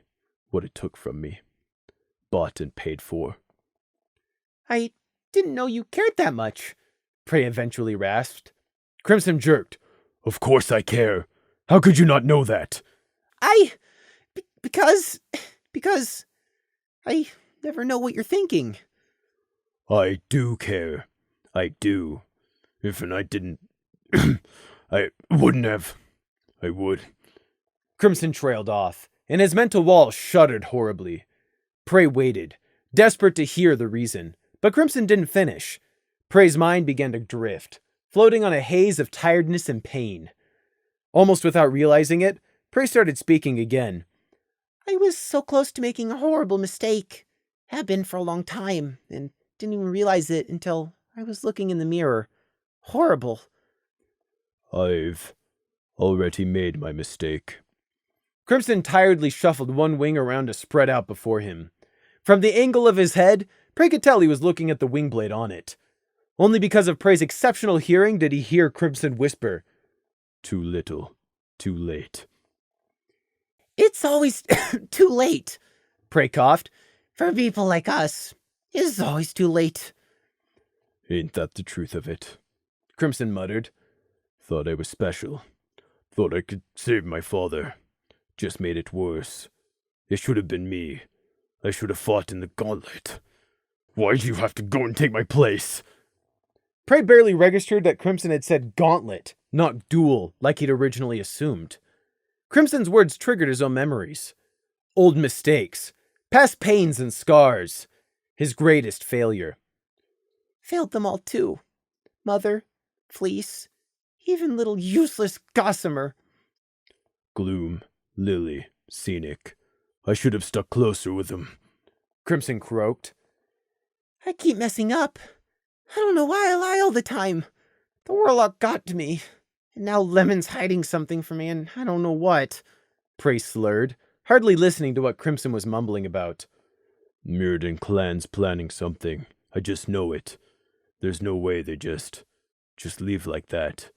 what it took from me, bought and paid for. I didn't know you cared that much, Prey eventually rasped. Crimson jerked. Of course I care. How could you not know that? Because I never know what you're thinking. I do care. I do. If I didn't, I wouldn't have. I would. Crimson trailed off, and his mental wall shuddered horribly. Prey waited, desperate to hear the reason, but Crimson didn't finish. Prey's mind began to drift, floating on a haze of tiredness and pain. Almost without realizing it, Prey started speaking again. I was so close to making a horrible mistake. Have been for a long time, and didn't even realize it until I was looking in the mirror. Horrible. I've already made my mistake. Crimson tiredly shuffled one wing around to spread out before him. From the angle of his head, Prey could tell he was looking at the wing blade on it. Only because of Prey's exceptional hearing did he hear Crimson whisper, Too little, too late. It's always too late. Prey coughed. For people like us, it's always too late. Ain't that the truth of it? Crimson muttered. Thought I was special. Thought I could save my father. Just made it worse. It should have been me. I should have fought in the gauntlet. Why'd you have to go and take my place? Prey barely registered that Crimson had said gauntlet, not duel, like he'd originally assumed. Crimson's words triggered his own memories. Old mistakes, past pains and scars. His greatest failure. Failed them all too. Mother, Fleece, even little useless Gossamer. Gloom, Lily, Scenic. I should have stuck closer with them. Crimson croaked. I keep messing up. I don't know why I lie all the time. The warlock got to me. And now Lemon's hiding something from me, and I don't know what. Prey slurred, hardly listening to what Crimson was mumbling about. Mirrodin clan's planning something. I just know it. There's no way they just leave like that.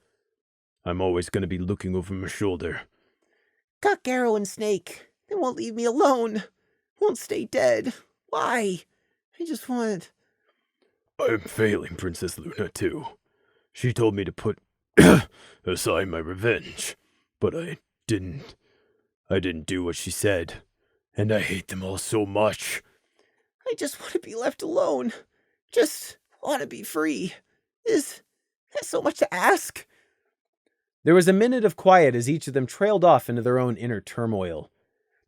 I'm always gonna be looking over my shoulder. Got Arrow and Snake. They won't leave me alone. Won't stay dead. Why? I just want... I'm failing Princess Luna, too. She told me to put aside my revenge, but I didn't. I didn't do what she said, and I hate them all so much. I just want to be left alone. Just want to be free. Is that so much to ask? There was a minute of quiet as each of them trailed off into their own inner turmoil.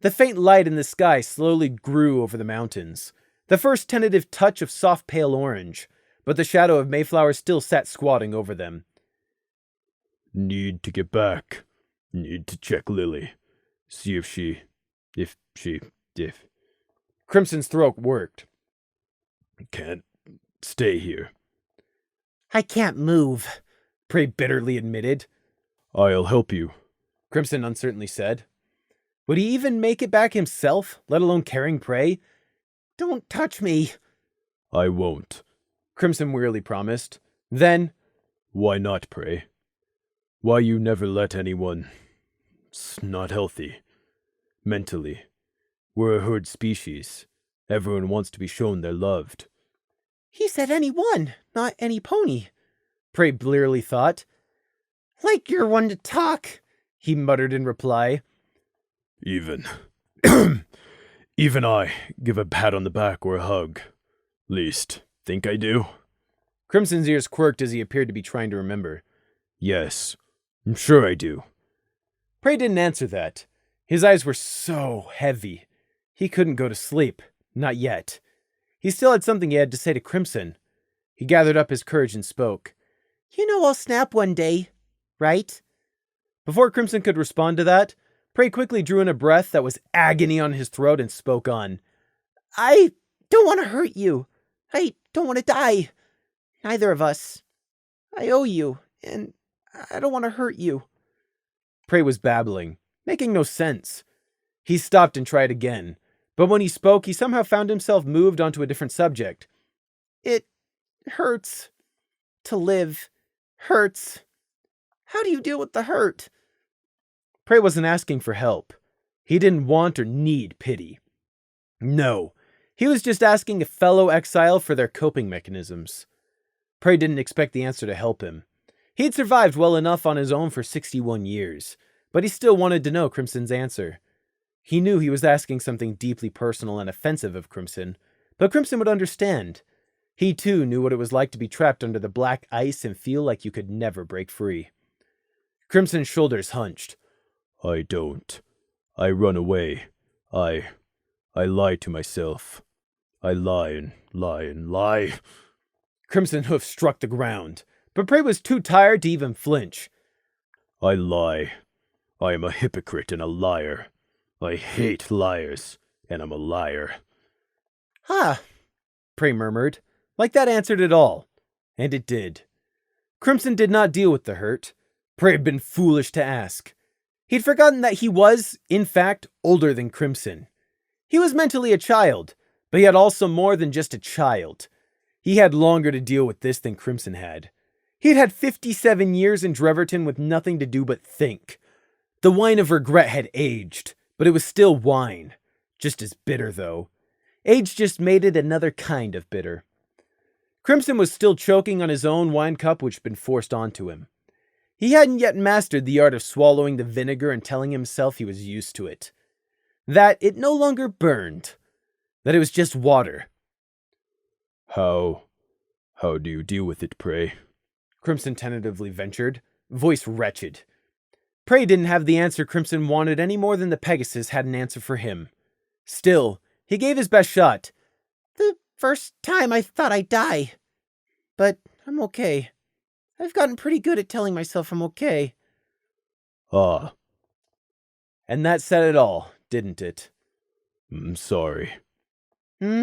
The faint light in the sky slowly grew over the mountains, the first tentative touch of soft pale orange, but the shadow of Mayflower still sat squatting over them. Need to get back. Need to check Lily. See if Crimson's throat worked. Can't stay here. I can't move, Prey bitterly admitted. I'll help you, Crimson uncertainly said. Would he even make it back himself, let alone carrying Prey? Don't touch me. I won't, Crimson wearily promised. Then, why not, Prey? Why you never let anyone... It's not healthy. Mentally. We're a herd species. Everyone wants to be shown they're loved. He said any one, not any pony. Prey blearily thought. Like you're one to talk, he muttered in reply. Even Even I give a pat on the back or a hug. Least, think I do? Crimson's ears quirked as he appeared to be trying to remember. Yes, I'm sure I do. Prey didn't answer that. His eyes were so heavy. He couldn't go to sleep. Not yet. He still had something he had to say to Crimson. He gathered up his courage and spoke. You know I'll snap one day, right? Before Crimson could respond to that, Prey quickly drew in a breath that was agony on his throat and spoke on. I don't want to hurt you. I don't want to die. Neither of us. I owe you, and I don't want to hurt you. Prey was babbling, making no sense. He stopped and tried again, but when he spoke, he somehow found himself moved onto a different subject. It hurts to live. Hurts. How do you deal with the hurt? Prey wasn't asking for help. He didn't want or need pity. No, he was just asking a fellow exile for their coping mechanisms. Prey didn't expect the answer to help him. He'd survived well enough on his own for 61 years, but he still wanted to know Crimson's answer. He knew he was asking something deeply personal and offensive of Crimson, but Crimson would understand. He too knew what it was like to be trapped under the black ice and feel like you could never break free. Crimson's shoulders hunched. I don't. I run away. I lie to myself. I lie and lie and lie. Crimson hoof struck the ground, but Prey was too tired to even flinch. I lie. I am a hypocrite and a liar. I hate liars, and I'm a liar. Ah, Prey murmured, like that answered it all. And it did. Crimson did not deal with the hurt. Prey had been foolish to ask. He'd forgotten that he was, in fact, older than Crimson. He was mentally a child, but he had also more than just a child. He had longer to deal with this than Crimson had. He'd had 57 years in Dreverton with nothing to do but think. The wine of regret had aged, but it was still wine. Just as bitter, though. Age just made it another kind of bitter. Crimson was still choking on his own wine cup which had been forced onto him. He hadn't yet mastered the art of swallowing the vinegar and telling himself he was used to it. That it no longer burned. That it was just water. How do you deal with it, Prey? Crimson tentatively ventured, voice wretched. Prey didn't have the answer Crimson wanted any more than the Pegasus had an answer for him. Still, he gave his best shot. The first time I thought I'd die. But I'm okay. I've gotten pretty good at telling myself I'm okay. Ah. And that said it all, didn't it? I'm sorry.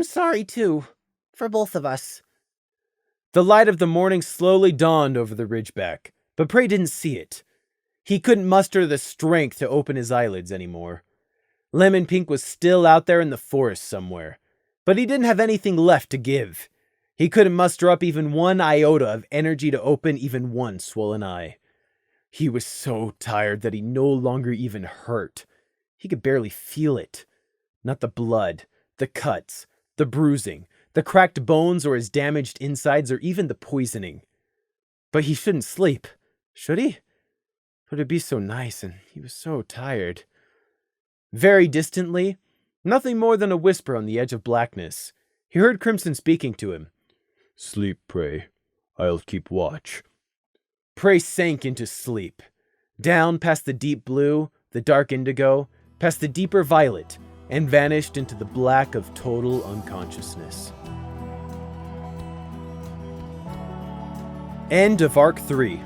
Sorry, too. For both of us. The light of the morning slowly dawned over the ridgeback, but Prey didn't see it. He couldn't muster the strength to open his eyelids anymore. Lemon Pink was still out there in the forest somewhere, but he didn't have anything left to give. He couldn't muster up even one iota of energy to open even one swollen eye. He was so tired that he no longer even hurt. He could barely feel it. Not the blood, the cuts, the bruising, the cracked bones or his damaged insides or even the poisoning. But he shouldn't sleep, should he? But it'd be so nice and he was so tired. Very distantly, nothing more than a whisper on the edge of blackness, he heard Crimson speaking to him. Sleep, Prey. I'll keep watch. Prey sank into sleep, down past the deep blue, the dark indigo, past the deeper violet, and vanished into the black of total unconsciousness. End of Arc 3.